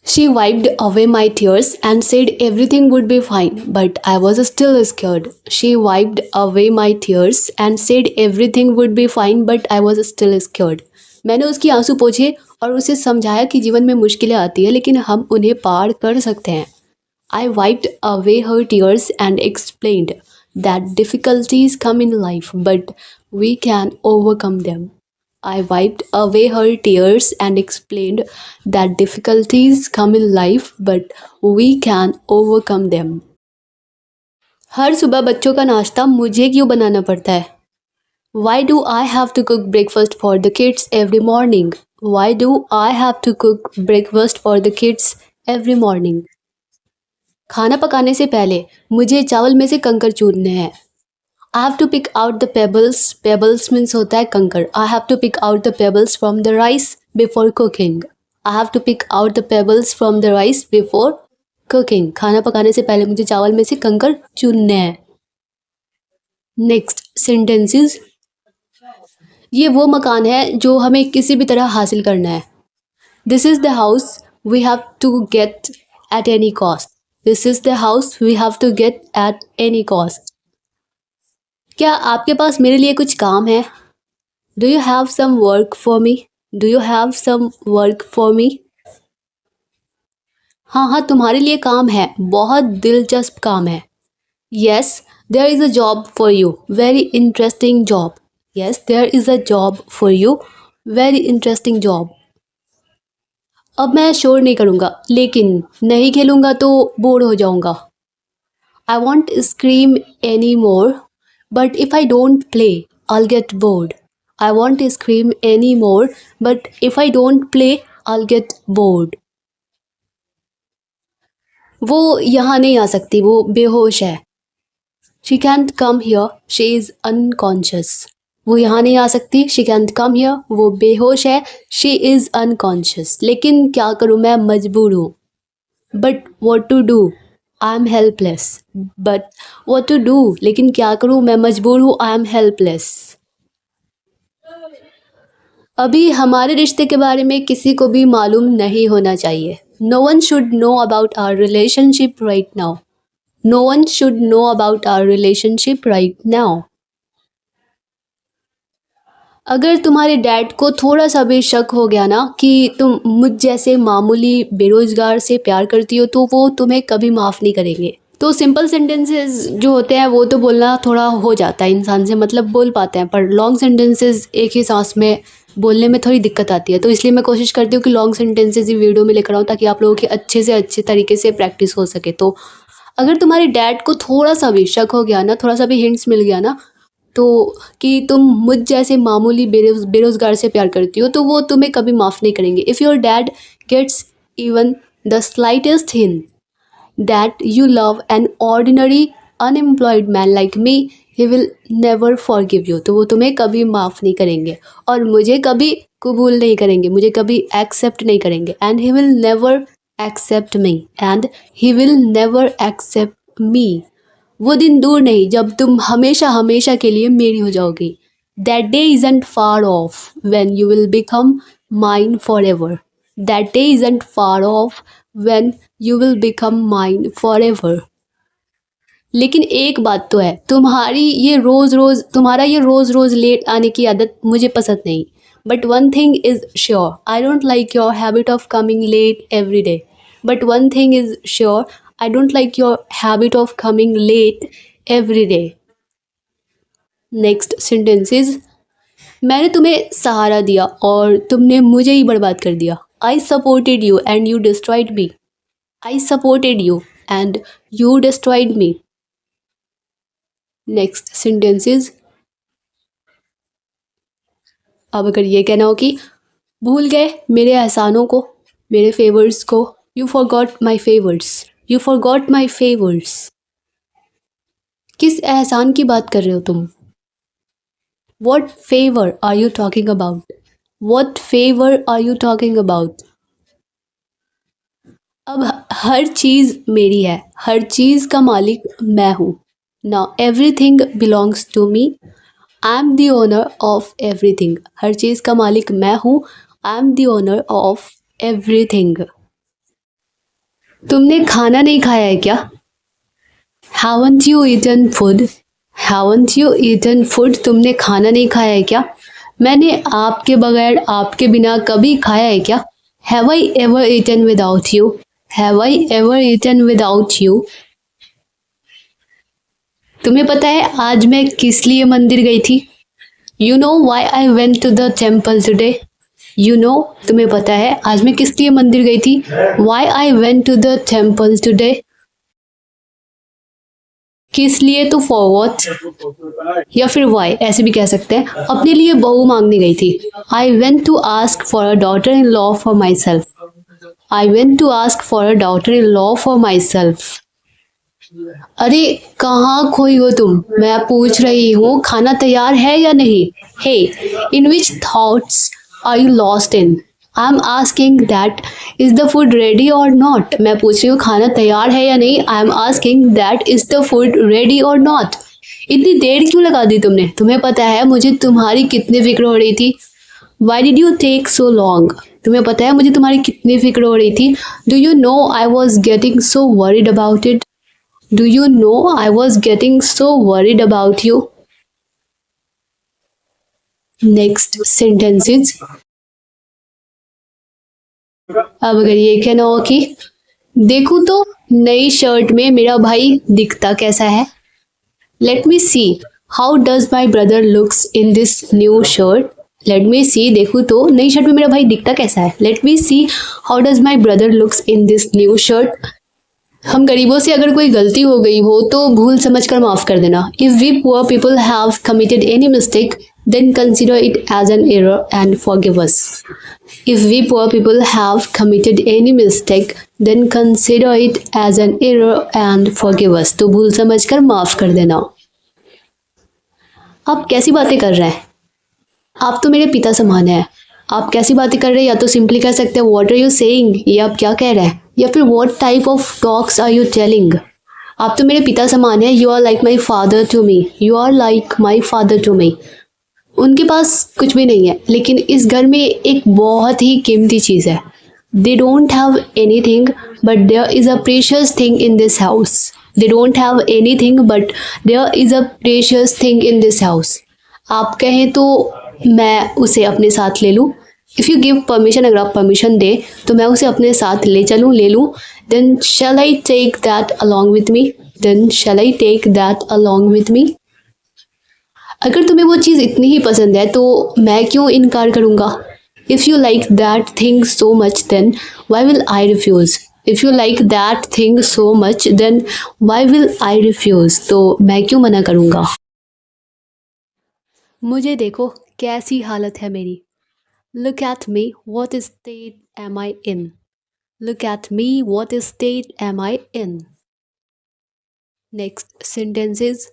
She wiped away my tears and said everything would be fine, but I was still scared. She wiped away my tears and said everything would be fine, but I was still scared. मैंने उसकी आंसू पोंछे और उसे समझाया कि जीवन में मुश्किलें आती हैं, लेकिन हम उन्हें पार कर सकते हैं. I wiped away her tears and explained that difficulties come in life, but we can overcome them. I wiped away her tears and explained that difficulties come in life, but we can overcome them. हर सुबह बच्चों का नाश्ता मुझे क्यों बनाना पड़ता है? Why do I have to cook breakfast for the kids every morning? Why do I have to cook breakfast for the kids every morning? खाना पकाने से पहले मुझे चावल में से कंकर चुनने हैं. I have to pick out the pebbles. Pebbles means होता है कंकर. I have to pick out the pebbles from the rice before cooking. I have to pick out the pebbles from the rice before cooking. खाना पकाने से पहले मुझे चावल में से कंकर चुनने हैं. Next sentences. ये वो मकान है जो हमें किसी भी तरह हासिल करना है. This is the house we have to get at any cost. This is the house we have to get at any cost. क्या आपके पास मेरे लिए कुछ काम है? Do you have some work for me? Do you have some work for me? हाँ, तुम्हारे लिए काम है, बहुत दिलचस्प काम है. Yes, there is a job for you. Very interesting job. Yes, there is a job for you. Very interesting job. अब मैं शोर नहीं करूँगा, लेकिन नहीं खेलूँगा तो बोर हो जाऊँगा. I won't scream anymore, but if I don't play, I'll get bored. I won't scream anymore, but if I don't play, I'll get bored. वो यहाँ नहीं आ सकती, वो बेहोश है. She can't come here, she is unconscious. वो यहाँ नहीं आ सकती, she can't come here, वो बेहोश है, she is unconscious. लेकिन क्या करूँ, मैं मजबूर हूँ. But what to do? I am helpless. But what to do? लेकिन क्या करूँ, मैं मजबूर हूँ, I am helpless. अभी हमारे रिश्ते के बारे में किसी को भी मालूम नहीं होना चाहिए. No one should know about our relationship right now. No one should know about our relationship right now. अगर तुम्हारे डैड को थोड़ा सा भी शक हो गया ना कि तुम मुझ जैसे मामूली बेरोजगार से प्यार करती हो तो वो तुम्हें कभी माफ़ नहीं करेंगे। तो सिंपल सेंटेंसेस जो होते हैं वो तो बोलना थोड़ा हो जाता है इंसान से, मतलब बोल पाते हैं, पर लॉन्ग सेंटेंसेस एक ही सांस में बोलने में थोड़ी दिक्कत आती है। तो इसलिए मैं कोशिश करती हूँ कि लॉन्ग सेंटेंसेस ही वीडियो में लेकर आऊँ ताकि आप लोगों की अच्छे से अच्छे तरीके से प्रैक्टिस हो सके। तो अगर तुम्हारे डैड को थोड़ा सा भी शक हो गया ना, थोड़ा सा भी हिंट्स मिल गया ना, तो कि तुम मुझ जैसे मामूली बेरोज़गार से प्यार करती हो तो वो तुम्हें कभी माफ़ नहीं करेंगे। If your dad gets even the slightest hint that you love an ordinary unemployed man like me, he will never forgive you। तो वो तुम्हें कभी माफ़ नहीं करेंगे और मुझे कभी कबूल नहीं करेंगे, मुझे कभी एक्सेप्ट नहीं करेंगे। And he will never accept me, and he will never accept me. वो दिन दूर नहीं जब तुम हमेशा हमेशा के लिए मेरी हो जाओगी। That day isn't far of when you will become mine for ever. That day isn't far of when you will become mine for ever. लेकिन एक बात तो है, तुम्हारा ये रोज़ रोज़ लेट आने की आदत मुझे पसंद नहीं। But one thing is sure, I don't like your habit of coming late every day. But one thing is sure, I don't like your habit of coming late every day. Next sentence is, मैंने तुम्हें सहारा दिया और तुमने मुझे ही बर्बाद कर दिया। I supported you and you destroyed me. I supported you and you destroyed me. Next sentence is, अब अगर ये कहना हो कि भूल गए मेरे एहसानों को, मेरे फेवर्स को, you forgot my favours, you forgot my favours. किस एहसान की बात कर रहे हो तुम? What favour are you talking about? What favour are you talking about? अब हर चीज़ मेरी है, हर चीज़ का मालिक मैं हूँ। Now everything belongs to me, I am the owner of everything. हर चीज़ का मालिक मैं हूँ, I am the owner of everything. तुमने खाना नहीं खाया है क्या? Haven't you eaten food? Haven't you eaten food? तुमने खाना नहीं खाया है क्या? मैंने आपके बगैर, आपके बिना कभी खाया है क्या? Have I ever eaten without you? Have I ever eaten without you? तुम्हें पता है आज मैं किस लिए मंदिर गई थी? You know why I went to the temple today? You know, तुम्हें पता है आज मैं किस लिए मंदिर गई थी? Why I went to the temple today? किस लिए तो फॉर व्हाट, या फिर वाई ऐसे भी कह सकते हैं। अपने लिए बहू मांगने गई थी। I went to ask for a daughter in law for myself. I went to ask for a daughter in law for myself. अरे कहाँ खोई हो तुम? मैं पूछ रही हूँ खाना तैयार है या नहीं? Hey, in which thoughts are you lost in? I am asking that is the food ready और नॉट। मैं पूछ रही हूँ खाना तैयार है या नहीं। I am asking that is the food ready और नॉट। इतनी देर क्यों लगा दी तुमने? तुम्हें पता है मुझे तुम्हारी कितनी फिक्र हो रही थी? Why did you take so long? तुम्हें पता है मुझे तुम्हारी कितनी फिक्र हो रही थी? Do you no I was getting so worried about it? Do you no I was getting so worried about you? Next sentences, अब अगर ये कहना हो कि देखूं तो नई शर्ट में मेरा भाई दिखता कैसा है? Let me see how does my brother looks in this new shirt. Let me see, देखूं तो नई शर्ट में मेरा भाई दिखता कैसा है। Let me see how does my brother looks in this new shirt. हम गरीबों से अगर कोई गलती हो गई हो तो भूल समझकर माफ़ कर देना। If we poor people have committed any mistake then consider it as an error and forgive us. If we poor people have committed any mistake, then consider it as an error and forgive us। तो भूल समझकर माफ़ कर देना। आप कैसी बातें कर रहे हैं? आप तो मेरे पिता समान हैं। आप कैसी बातें कर रहे हैं, या तो सिंपली कह सकते हैं व्हाट आर यू सेइंग, ये आप क्या कह रहे हैं, या फिर what type of talks are you telling. आप तो मेरे पिता समान हैं। You are like my father to me. You are like my father to me. उनके पास कुछ भी नहीं है, लेकिन इस घर में एक बहुत ही कीमती चीज़ है। They don't have anything but there is a precious thing in this house. They don't have anything but there is a precious thing in this house. आप कहें तो मैं उसे अपने साथ ले लूँ? इफ़ यू गिव परमिशन, अगर आप परमिशन दें तो मैं उसे अपने साथ ले चलूँ, ले लूँ? Then shall I take that along with me? Then shall I take that along with me? अगर तुम्हें वो चीज़ इतनी ही पसंद है तो मैं क्यों इनकार करूँगा? If you like that thing so much then why will I refuse? If you like that thing so much then why will I refuse? तो मैं क्यों मना करूँगा? मुझे देखो कैसी हालत है मेरी। Look at me, what state am I in? Look at me, what state am I in? Next sentence is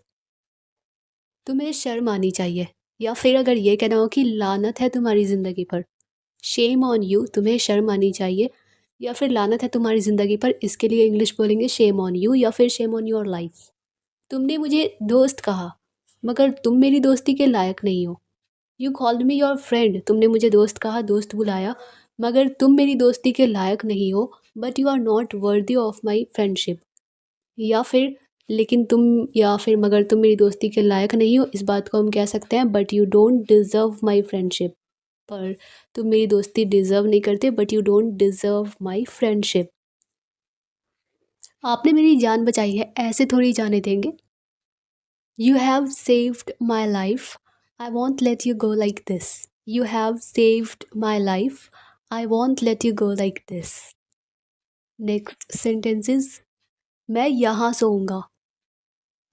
तुम्हें शर्म आनी चाहिए, या फिर अगर ये कहना हो कि लानत है तुम्हारी ज़िंदगी पर, शेम ऑन यू, तुम्हें शर्म आनी चाहिए या फिर लानत है तुम्हारी ज़िंदगी पर, इसके लिए इंग्लिश बोलेंगे शेम ऑन यू या फिर शेम ऑन योर लाइफ। तुमने मुझे दोस्त कहा मगर तुम मेरी दोस्ती के लायक नहीं हो। You called me your friend, तुमने मुझे दोस्त कहा, दोस्त बुलाया, मगर तुम मेरी दोस्ती के लायक नहीं हो। But you are not worthy of my friendship, या फिर लेकिन तुम, या फिर मगर तुम मेरी दोस्ती के लायक नहीं हो, इस बात को हम कह सकते हैं but you don't deserve my friendship. पर तुम मेरी दोस्ती डिज़र्व नहीं करते, but you don't deserve my friendship. आपने मेरी जान बचाई है, ऐसे थोड़ी जाने देंगे। You have saved my life. I won't let you go like this. You have saved my life. I won't let you go like this. Next sentence is मैं यहाँ सोऊंगा.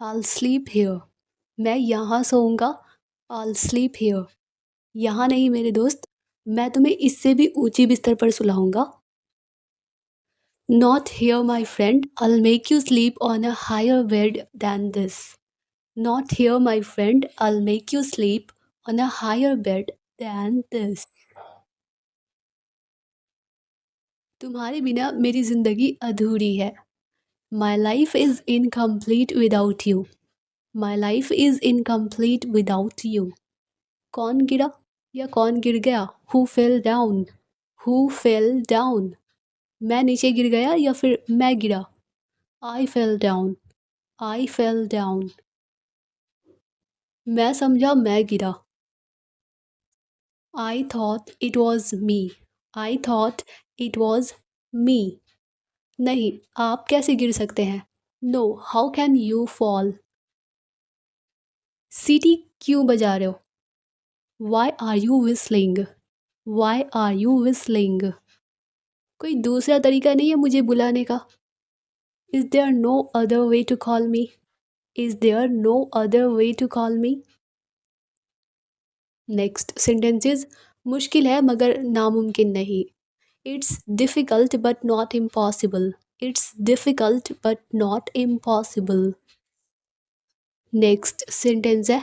I'll sleep here. मैं यहाँ सोऊंगा. I'll sleep here. यहाँ नहीं मेरे दोस्त, मैं तुम्हें इससे भी ऊंची बिस्तर पर सुलाऊंगा. Not here my friend. I'll make you sleep on a higher bed than this. Not here, my friend. I'll make you sleep on a higher bed than this. तुम्हारे बिना मेरी ज़िंदगी अधूरी है. My life is incomplete without you. My life is incomplete without you. कौन गिरा या कौन गिर गया? Who fell down? Who fell down? मैं नीचे गिर गया या फिर मैं गिरा? I fell down. I fell down. मैं समझा मैं गिरा. I thought it was me. I thought it was me. नहीं, आप कैसे गिर सकते हैं? No, how can you fall? सीटी क्यों बजा रहे हो? Why are you whistling? Why are you whistling? कोई दूसरा तरीका नहीं है मुझे बुलाने का? Is there no other way to call me? Is there no other way to call me? Next sentence is मुश्किल है मगर नामुमकिन नहीं. It's difficult but not impossible. It's difficult but not impossible. Next sentence है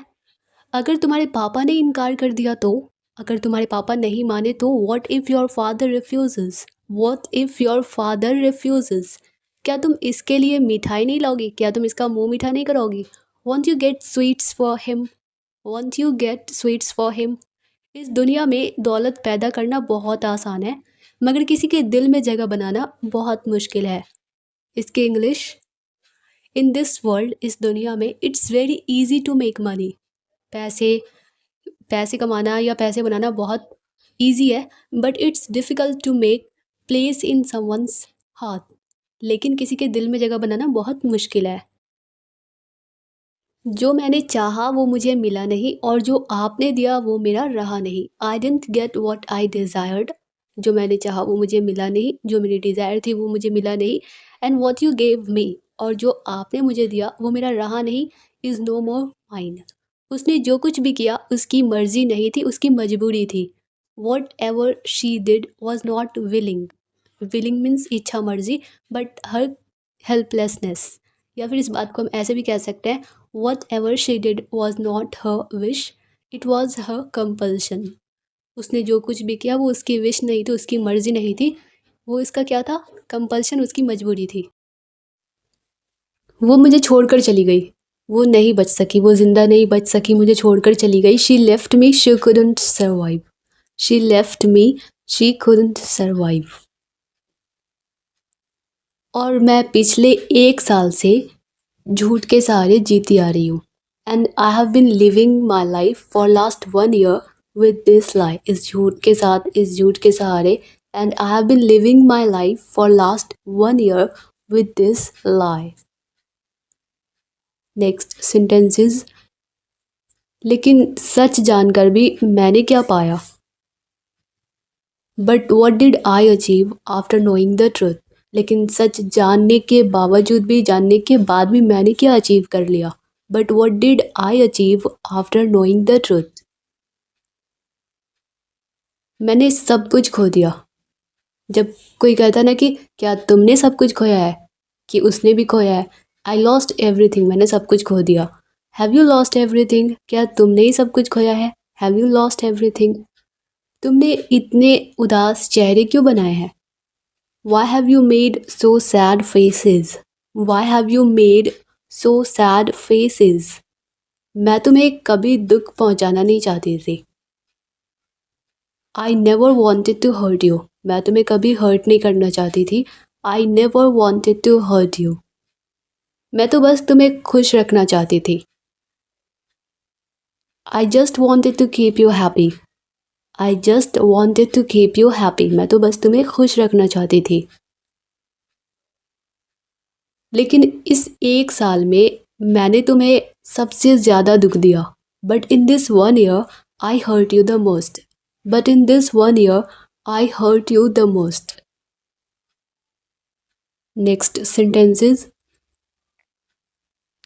अगर तुम्हारे पापा ने इनकार कर दिया तो, अगर तुम्हारे पापा नहीं माने तो, what if your father refuses? What if your father refuses? क्या तुम इसके लिए मिठाई नहीं लाओगी? क्या तुम इसका मुंह मीठा नहीं करोगी? Won't you get sweets for him? Won't you get sweets for him? इस दुनिया में दौलत पैदा करना बहुत आसान है, मगर किसी के दिल में जगह बनाना बहुत मुश्किल है. इसके इंग्लिश, इन दिस वर्ल्ड, इस दुनिया में, it's very easy to make money. पैसे पैसे कमाना या पैसे बनाना बहुत इजी है, but it's difficult to make place in someone's heart. लेकिन किसी के दिल में जगह बनाना बहुत मुश्किल है. जो मैंने चाहा वो मुझे मिला नहीं, और जो आपने दिया वो मेरा रहा नहीं. I didn't get what I desired. जो मैंने चाहा वो मुझे मिला नहीं, जो मेरी डिज़ायर थी वो मुझे मिला नहीं. And what you gave me, और जो आपने मुझे दिया वो मेरा रहा नहीं. Is no more mine. उसने जो कुछ भी किया उसकी मर्ज़ी नहीं थी, उसकी मजबूरी थी. What ever she did was not willing. Willing means इच्छा मर्जी, बट हर हेल्पलेसनेस, या फिर इस बात को हम ऐसे भी कह सकते हैं what ever she did was not her wish, it was her compulsion. उसने जो कुछ भी किया वो उसकी विश नहीं थी, उसकी मर्जी नहीं थी, वो इसका क्या था? कंपल्शन, उसकी मजबूरी थी. वो मुझे छोड़कर चली गई. वो नहीं बच सकी, वो ज़िंदा नहीं बच सकी, मुझे छोड़कर चली गई. She left me, she couldn't survive. She left me, she couldn't survive. और मैं पिछले 1 साल से झूठ के सहारे जीती आ रही हूँ. And I have been living my life for last 1 year with this lie, इस झूठ के साथ, इस झूठ के सहारे, and I have been living my life for last 1 year with this lie. Next sentence is, लेकिन सच जानकर भी मैंने क्या पाया? But what did I achieve after knowing the truth? लेकिन सच जानने के बावजूद भी, जानने के बाद भी मैंने क्या अचीव कर लिया? But what did I achieve after knowing the truth? मैंने सब कुछ खो दिया। जब कोई कहता ना कि क्या तुमने सब कुछ खोया है, कि उसने भी खोया है, आई लॉस्ट एवरीथिंग, मैंने सब कुछ खो दिया। हैव यू लॉस्ट एवरीथिंग, क्या तुमने ही सब कुछ खोया है? Have you lost everything. तुमने इतने उदास चेहरे क्यों बनाए हैं? Why have you made so sad faces, why have you made so sad faces. मैं तुम्हें कभी दुख पहुंचाना नहीं चाहती थी। I never wanted to hurt you, मैं तुम्हें कभी हर्ट नहीं करना चाहती थी। I never wanted to hurt you, मैं तो बस तुम्हें खुश रखना चाहती थी। I just wanted to keep you happy, I just wanted to keep you happy, मैं तो बस तुम्हें खुश रखना चाहती थी। लेकिन इस 1 साल में मैंने तुम्हें सबसे ज़्यादा दुख दिया। But in this 1 year I hurt you the most, but in this 1 year I hurt you the most. Next sentences,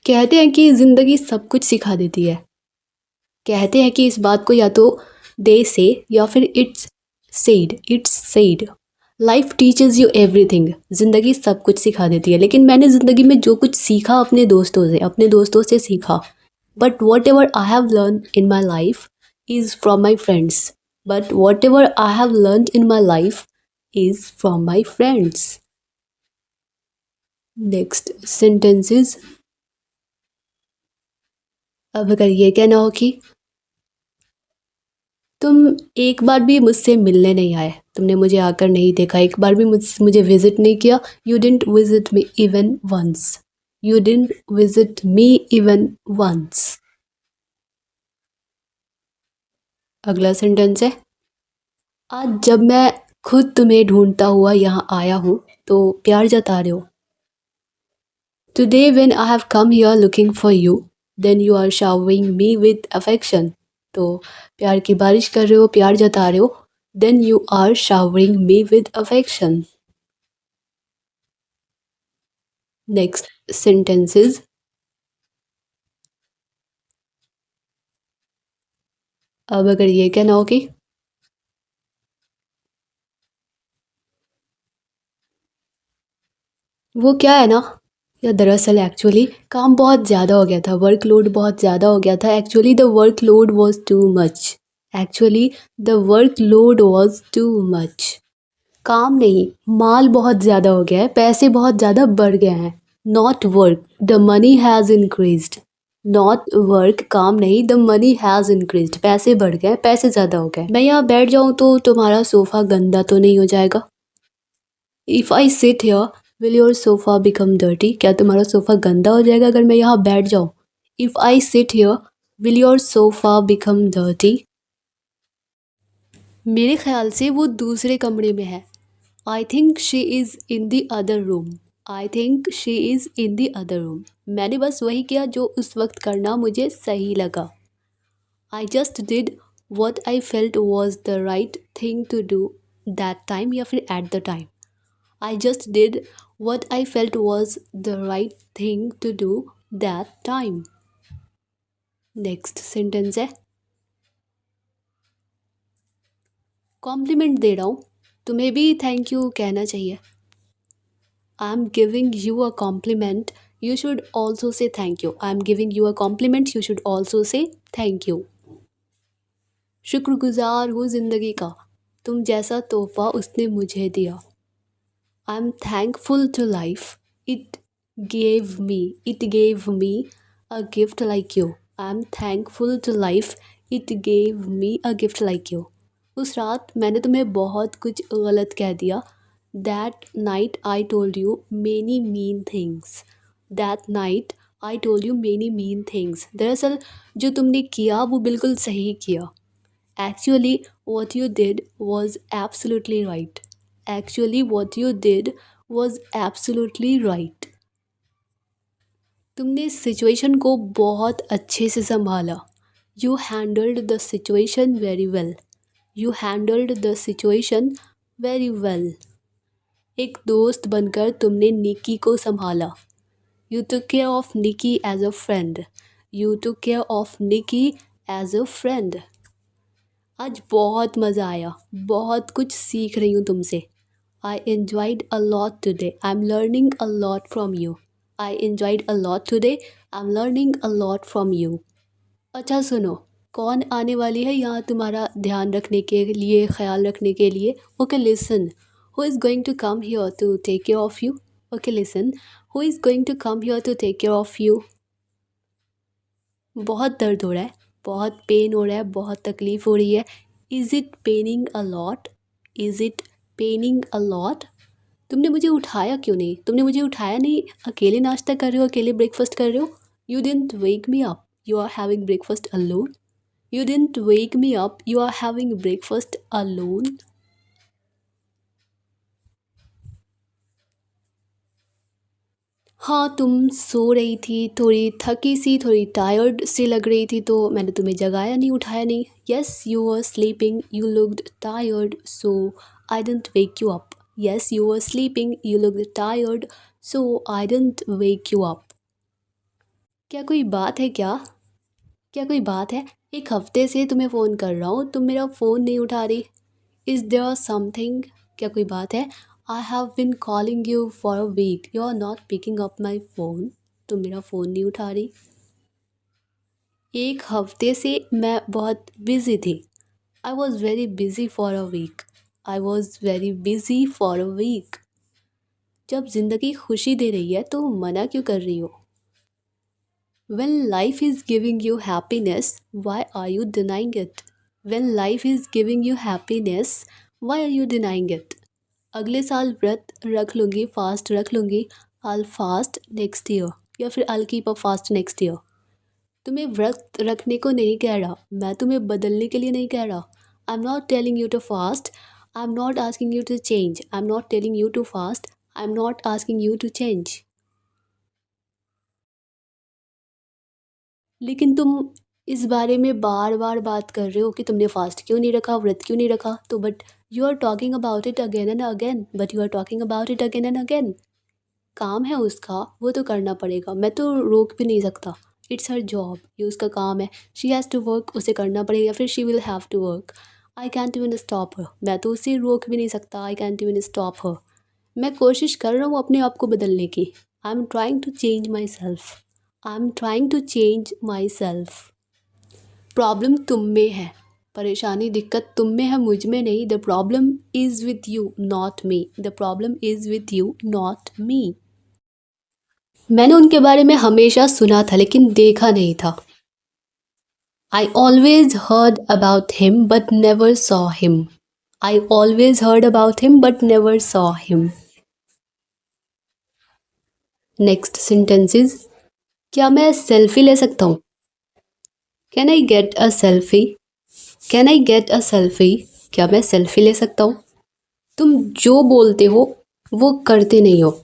कहते हैं कि ज़िंदगी सब कुछ सिखा देती है। कहते हैं कि इस बात को या तो दे से या फिर it's said. Life teaches you everything, ज़िंदगी सब कुछ सिखा देती है। लेकिन मैंने ज़िंदगी में जो कुछ सीखा अपने दोस्तों से सीखा। But what ever I have learn in my life is from my friends, but what ever I have learn in my life is from my friends. Next sentences, अब अगर ये कहना हो कि तुम एक बार भी मुझसे मिलने नहीं आए, तुमने मुझे आकर नहीं देखा, एक बार भी मुझे विजिट नहीं किया। You didn't visit me even once, you didn't visit me even once. अगला सेंटेंस है, आज जब मैं खुद तुम्हें ढूंढता हुआ यहाँ आया हूँ तो प्यार जता रहे हो। Today when I have come here looking for you then you are showering me with affection, तो प्यार की बारिश कर रहे हो, प्यार जता रहे हो। Then you are showering me with affection. Next sentences, अब अगर ये कहना हो कि वो क्या है ना, या दरअसल एक्चुअली काम बहुत ज़्यादा हो गया था, वर्कलोड बहुत ज़्यादा हो गया था। Actually the workload was too much, actually the workload was too much. काम नहीं, माल बहुत ज़्यादा हो गया है, पैसे बहुत ज़्यादा बढ़ गए हैं। Not work, the money has increased, not work, काम नहीं, द मनी हैज़ इंक्रीज्ड, पैसे बढ़ गए, पैसे ज़्यादा हो गए। मैं यहाँ बैठ जाऊँ तो तुम्हारा सोफ़ा गंदा तो नहीं हो जाएगा? If I sit here will your sofa become dirty, क्या तुम्हारा सोफ़ा गंदा हो जाएगा अगर मैं यहाँ बैठ जाऊँ? If I sit here will your sofa become dirty. मेरे ख्याल से वो दूसरे कमरे में है। I think she is in the other room, I think she is in the other room. मैंने बस वही किया जो उस वक्त करना मुझे सही लगा। I just did what I felt was the right thing to do that time, या फिर at the time. I just did what I felt was the right thing to do that time. Next sentence है, complement दे रहा हूँ, तुम्हें भी thank you कहना चाहिए। I am giving you a compliment, you should also say thank you. I am giving you a compliment, you should also say thank you. शुक्रगुजार हूँ ज़िंदगी का, तुम जैसा तोहफ़ा उसने मुझे दिया। I'm thankful to life. It gave me a gift like you. I'm thankful to life. It gave me a gift like you. उस रात मैंने तुम्हें बहुत कुछ गलत कह दिया। That night I told you many mean things. That night I told you many mean things. दरअसल जो तुमने किया वो बिल्कुल सही किया। Actually, what you did was absolutely right. Actually, what you did was absolutely right. तुमने सिचुएशन को बहुत अच्छे से संभाला. You handled the situation very well. You handled the situation very well. एक दोस्त बनकर तुमने निकी को संभाला. You took care of Nikki as a friend. You took care of Nikki as a friend. आज बहुत मज़ा आया. बहुत कुछ सीख रही हूँ तुमसे. I enjoyed a lot today. I'm learning a lot from you. I enjoyed a lot today. I'm learning a lot from you. अच्छा सुनो, कौन आने वाली है यहाँ तुम्हारा ध्यान रखने के लिए, ख्याल रखने के लिए? Okay listen. Who is going to come here to take care of you? Okay listen. Who is going to come here to take care of you? बहुत दर्द हो रहा है, बहुत पेन हो रहा है, बहुत तकलीफ़ हो रही है. Is it paining a lot? Is it paining a lot? तुमने मुझे उठाया क्यों नहीं? तुमने मुझे उठाया नहीं. अकेले नाश्ता कर रहे हो, अकेले ब्रेकफास्ट कर रहे हो. You didn't wake me up. You are having breakfast alone. You didn't wake me up. You are having breakfast alone. हाँ, तुम सो रही थी, थोड़ी थकी सी, थोड़ी टायर्ड सी लग रही थी, तो मैंने तुम्हें जगाया नहीं, उठाया नहीं. Yes you were sleeping, you looked tired, so I didn't wake you up. Yes you were sleeping, you looked tired, so I didn't wake you up. क्या कोई बात है क्या? क्या कोई बात है? एक हफ्ते से तुम्हें फ़ोन कर रहा हूँ, तुम मेरा फ़ोन नहीं उठा रही. Is there something? क्या कोई बात है? I have been calling you for a week, you are not picking up my phone. तुम मेरा फ़ोन नहीं उठा रही. एक हफ्ते से मैं बहुत बिज़ी थी. I was very busy for a week. I was very busy for a week. जब ज़िंदगी खुशी दे रही है तो मना क्यों कर रही हो? When life is giving you happiness, why are you denying it? When life is giving you happiness, why are you denying it? अगले साल व्रत रख लूँगी, फास्ट रख लूँगी. I'll fast next year. या फिर I'll keep a fast next year. तुम्हें व्रत रखने को नहीं कह रहा, मैं तुम्हें बदलने के लिए नहीं कह रहा. I'm not telling you to fast. I'm not asking you to change. I'm not telling you to fast. I'm not asking you to change. लेकिन तुम इस बारे में बार बार बात कर रहे हो कि तुमने फास्ट क्यों नहीं रखा, व्रत क्यों नहीं रखा. तो but you are talking about it again and again. But you are talking about it again and again. काम है उसका, वो तो करना पड़ेगा. मैं तो रोक भी नहीं सकता. इट्स हर जॉब, ये उसका काम है. शी हैज़ टू वर्क, उसे करना पड़ेगा. फिर she will have to work. I can't even stop her. मैं तो उसे रोक भी नहीं सकता. I can't even stop her. मैं कोशिश कर रहा हूँ अपने आप को बदलने की. I am trying to change myself. I am trying to change myself. Problem तुम में है, परेशानी दिक्कत तुम में है, मुझ में नहीं. The problem is with you not me. The problem is with you not me. मैंने उनके बारे में हमेशा सुना था लेकिन देखा नहीं था. I always heard about him but never saw him. I always heard about him but never saw him. Next sentences. क्या मैं सेल्फी ले सकता हूँ? Can I get a selfie? Can I get a selfie? क्या मैं selfie ले सकता हूँ? तुम जो बोलते हो वो करते नहीं हो.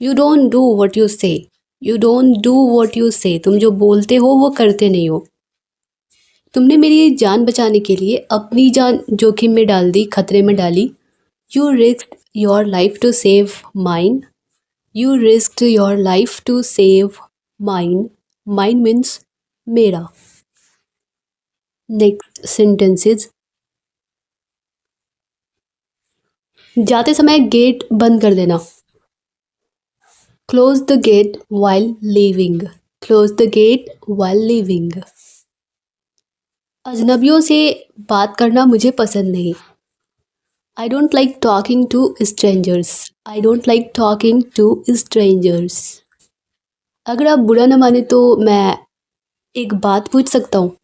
You don't do what you say. You don't do what you say. तुम जो बोलते हो वो करते नहीं हो. तुमने मेरी जान बचाने के लिए अपनी जान जोखिम में डाल दी, खतरे में डाली. You risk your life to save mine. You risk your life to save mine. Mine means मेरा. Next sentences. जाते समय गेट बंद कर देना. Close the gate while leaving. Close the gate while leaving. अजनबियों से बात करना मुझे पसंद नहीं. I don't like talking to strangers. I don't like talking to strangers. अगर आप बुरा ना माने तो मैं एक बात पूछ सकता हूँ.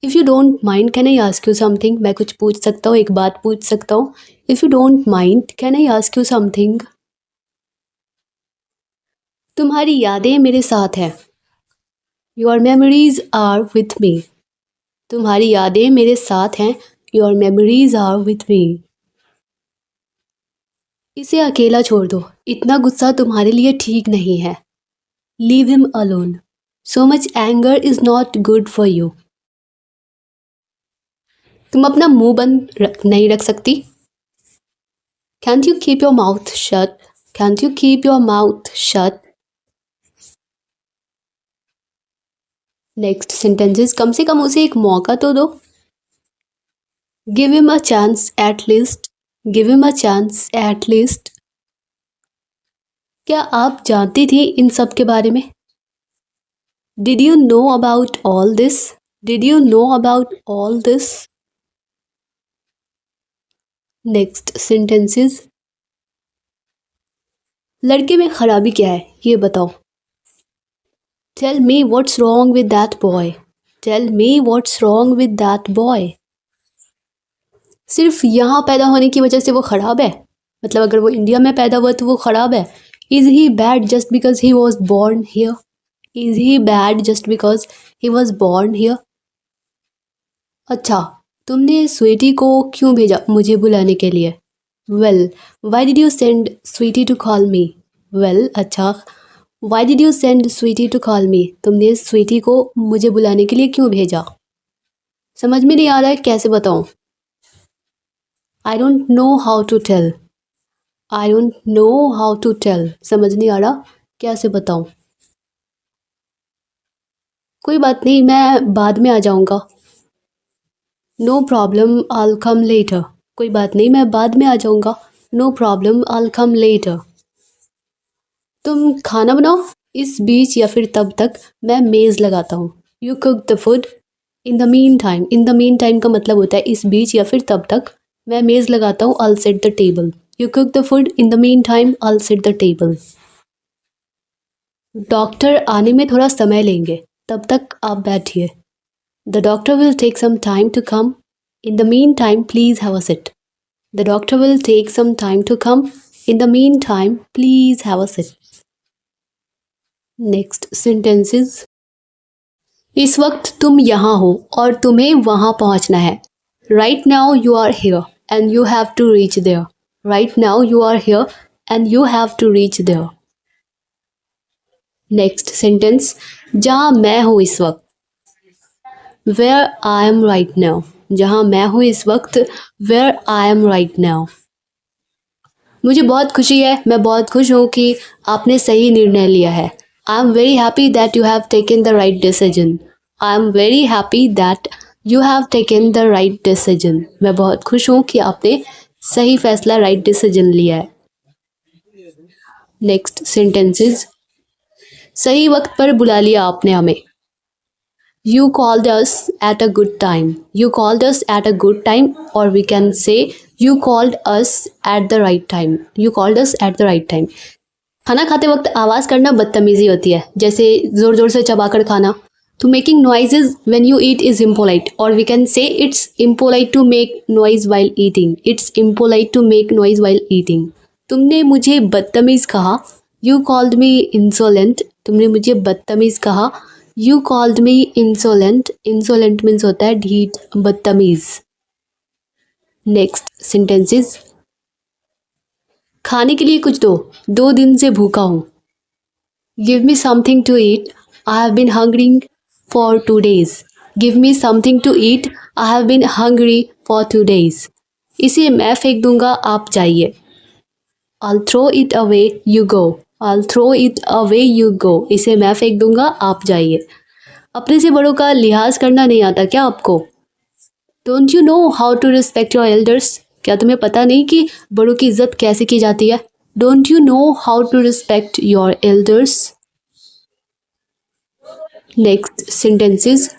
If you don't mind can I ask you something. मैं कुछ पूछ सकता हूँ, एक बात पूछ सकता हूँ. If you don't mind can I ask you something. तुम्हारी यादें मेरे साथ हैं. Your memories are with me. तुम्हारी यादें मेरे साथ हैं, your memories are with me. इसे अकेला छोड़ दो, इतना गुस्सा तुम्हारे लिए ठीक नहीं है। Leave him alone, so much anger is not good for you. तुम अपना मुंह बंद नहीं रख सकती। Can't you keep your mouth shut, can't you keep your mouth shut. Next sentences, कम से कम उसे एक मौका तो दो। Give him a chance at least, give him a chance at least. क्या आप जानती थी इन सब के बारे में? Did you know about all this, did you know about all this. Next sentences, लड़के में खराबी क्या है ये बताओ। Tell me what's wrong with that boy, tell me what's wrong with that boy. सिर्फ यहाँ पैदा होने की वजह से वो ख़राब है, मतलब अगर वो इंडिया में पैदा हुआ तो वो ख़राब है। Is he bad just because he was born here, is he bad just because he was born here. अच्छा, तुमने स्वीटी को क्यों भेजा मुझे बुलाने के लिए? Well, why did you send Sweetie to call me? Well, अच्छा, why did you send Sweetie to call me? तुमने स्वीटी को मुझे बुलाने के लिए क्यों भेजा? समझ में नहीं आ रहा है, कैसे बताऊँ? I don't know how to tell, I don't know how to tell. समझ नहीं आ रहा, कैसे बताऊँ? कोई बात नहीं, मैं बाद में आ जाऊँगा। नो प्रॉब्लम, आई कम लेटर। कोई बात नहीं, मैं बाद में आ जाऊँगा। नो प्रॉब्लम, आई कम लेटर। तुम खाना बनाओ, इस बीच या फिर तब तक मैं मेज़ लगाता हूँ। You cook the food in the mean time, in the mean time का मतलब होता है इस बीच या फिर तब तक मैं मेज़ लगाता हूँ। I'll set the table, you cook the food in the meantime, I'll set the table। Doctor आने में थोड़ा समय लेंगे, तब तक आप बैठिए। The doctor will take some time to come, in the meantime please have a seat। The doctor will take some time to come, in the meantime please have a seat। Next sentences, इस वक्त तुम यहाँ हो और तुम्हें वहाँ पहुँचना है। Right now you are here and you have to reach there, right now you are here and you have to reach there. Next sentence, जहाँ मैं हूँ इस वक्त। Where I am right now, जहाँ मैं हूँ इस वक्त। Where I am right now. मुझे बहुत खुशी है, मैं बहुत खुश हूँ कि आपने सही निर्णय लिया है। I am very happy that you have taken the right decision, I am very happy that you have taken the right decision. मैं बहुत खुश हूँ कि आपने सही फैसला, राइट डिसीजन लिया है। नेक्स्ट सेंटेंसेस, सही वक्त पर बुला लिया आपने हमें। You called us at a good time, you called us at a good time, or we can say you called us at the right time, you called us at the right time। खाना खाते वक्त आवाज़ करना बदतमीज़ी होती है, जैसे ज़ोर ज़ोर से चबाकर खाना। To making noises when you eat is impolite, or we can say it's impolite to make noise while eating, it's impolite to make noise while eating। तुमने मुझे बदतमीज़ कहा, you called me insolent, तुमने मुझे बदतमीज़ कहा। You called me insolent, insolent means होता है ढीठ, बदतमीज़। Next sentences, खाने के लिए कुछ दो, 2 दिन से भूखा हूँ। Give me something to eat, I have been hungring for 2 days। Give me something to eat, I have been hungry for 2 days। इसे मैं फेंक दूंगा, आप जाइए। I'll throw it away, you go, I'll throw it away, you go। इसे मैं फेंक दूंगा, आप जाइए। अपने से बड़ों का लिहाज करना नहीं आता क्या आपको? Don't you know how to respect your elders, क्या तुम्हें पता नहीं कि बड़ों की इज्जत कैसे की जाती है? Don't you know how to respect your elders. Next sentences,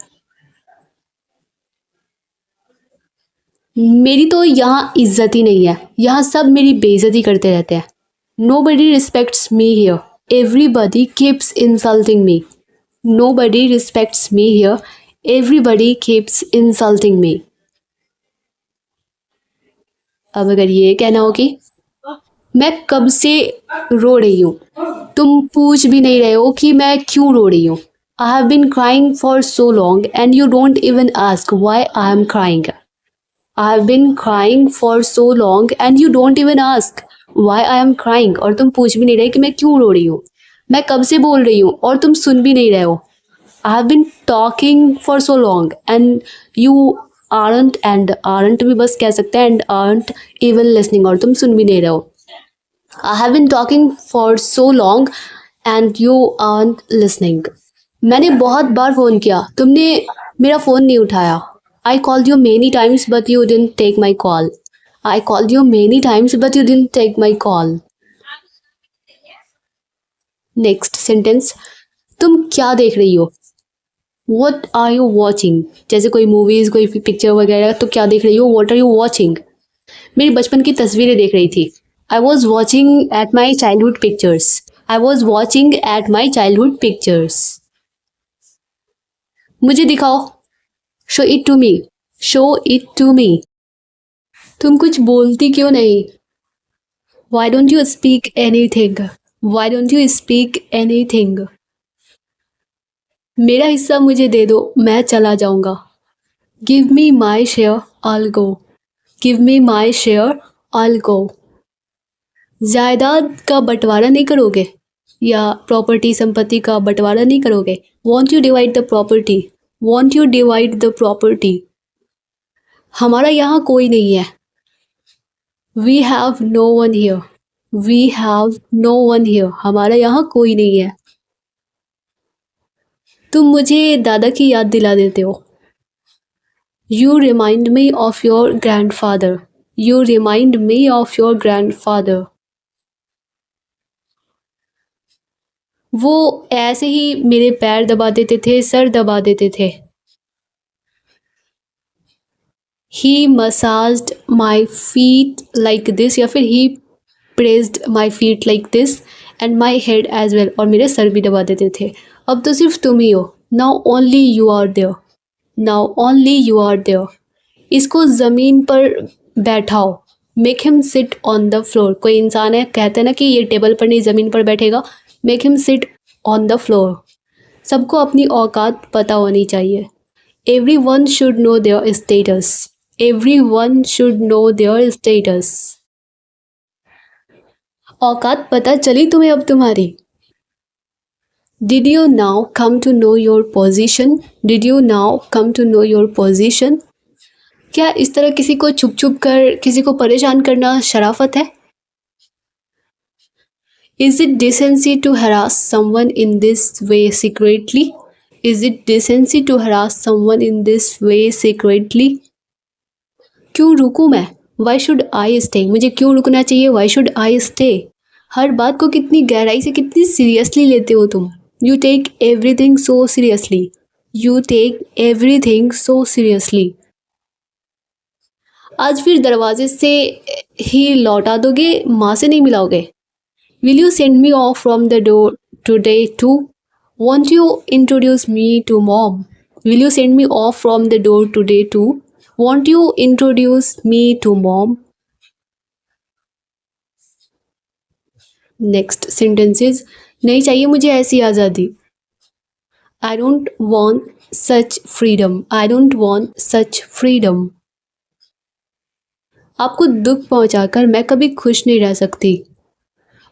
मेरी तो यहाँ इज्जत ही नहीं है, यहाँ सब मेरी बेइज्जती करते रहते हैं। Nobody respects me here, everybody keeps insulting me। Nobody respects me here, everybody keeps insulting me। अब अगर ये कहना हो कि मैं कब से रो रही हूँ, तुम पूछ भी नहीं रहे हो कि मैं क्यों रो रही हूँ। I have been crying for so long and you don't even ask why I am crying. I have been crying for so long and you don't even ask why I am crying और तुम पूछ भी नहीं रहे कि मैं क्यों रो रही हूँ. मैं कब से बोल रही हूँ और तुम सुन भी नहीं रहे हो. I have been talking for so long and you aren't भी बस कह सकते हैं and aren't even listening और तुम सुन भी नहीं रहे हो. I have been talking for so long and you aren't listening. मैंने बहुत बार फ़ोन किया तुमने मेरा फ़ोन नहीं उठाया. I called you many times but you didn't take my call. I called you many times but you didn't take my call. Next sentence. तुम क्या देख रही हो? What are you watching? जैसे कोई मूवीज़ कोई पिक्चर वगैरह तो क्या देख रही हो? What are you watching? मेरी बचपन की तस्वीरें देख रही थी. I was watching at my childhood pictures. I was watching at my childhood pictures. मुझे दिखाओ. Show it to me. Show it to me. तुम कुछ बोलती क्यों नहीं? Why don't you speak anything? Why don't you speak anything? मेरा हिस्सा मुझे दे दो मैं चला जाऊंगा. Give me my share, I'll go. Give me my share, I'll go. जायदाद का बंटवारा नहीं करोगे या प्रॉपर्टी संपत्ति का बंटवारा नहीं करोगे. Won't you divide the property? Won't you divide the property? हमारा यहाँ कोई नहीं है. We have no one here. We have no one here. हमारा यहाँ कोई नहीं है. तुम मुझे दादा की याद दिला देते हो. You remind me of your grandfather. You remind me of your grandfather. वो ऐसे ही मेरे पैर दबा देते थे सर दबा देते थे. He massaged my feet like this या फिर he pressed my feet like this and my head as well और मेरे सर भी दबा देते थे. अब तो सिर्फ तुम ही हो. Now only you are there. Now only you are there. इसको ज़मीन पर बैठाओ. Make him sit on the floor. कोई इंसान है कहते हैं ना कि ये टेबल पर नहीं ज़मीन पर बैठेगा. Make him sit on the floor. सबको अपनी औकात पता होनी चाहिए. Everyone should know their status. Everyone should know their status. औकात पता चली तुम्हें अब तुम्हारी. Did you now come to know your position? Did you now come to know your position? क्या इस तरह किसी को छुप छुप कर किसी को परेशान करना शराफत है? Is it decency to harass someone in this way secretly? Is it decency to harass someone in this way secretly? क्यों रुकूं मैं? Why should I stay? मुझे क्यों रुकना चाहिए? Why should I stay? हर बात को कितनी गहराई से कितनी सीरियसली लेते हो तुम. You take everything so seriously. You take everything so seriously. आज फिर दरवाजे से ही लौटा दोगे माँ से नहीं मिलाओगे. Will you send me off from the door today too? Won't you introduce me to mom? Will you send me off from the door today too? Won't you introduce me to mom? Next sentences. नहीं चाहिए मुझे ऐसी आज़ादी. I don't want such freedom. I don't want such freedom. आपको दुख पहुंचाकर मैं कभी खुश नहीं रह सकती.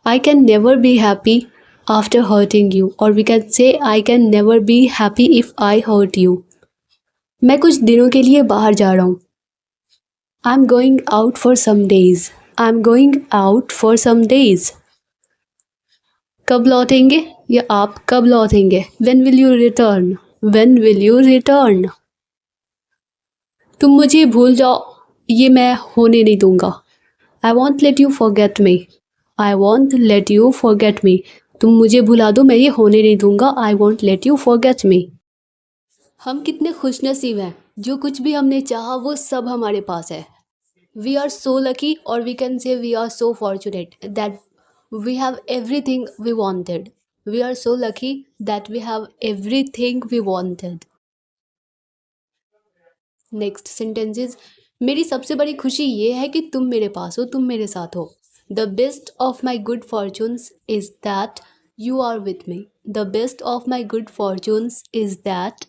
I can never be happy after hurting you. Or we can say I can never be happy if I hurt you. मैं कुछ दिनों के लिए बाहर जा रहा हूँ. I'm going out for some days. I'm going out for some days. कब लौटेंगे या आप कब लौटेंगे? When will you return? When will you return? तुम मुझे भूल जाओ ये मैं होने नहीं दूंगा. I won't let you forget me. I won't let you forget me. तुम मुझे भुला दो मैं ये होने नहीं दूंगा. I won't let you forget me. हम कितने खुशनसीब हैं जो कुछ भी हमने चाहा वो सब हमारे पास है. We are so lucky or we can say we are so fortunate that we have everything we wanted. We are so lucky that we have everything we wanted. Next sentence is मेरी सबसे बड़ी खुशी ये है कि तुम मेरे पास हो तुम मेरे साथ हो. The best of my good fortunes is that You are with me. The best of my good fortunes is that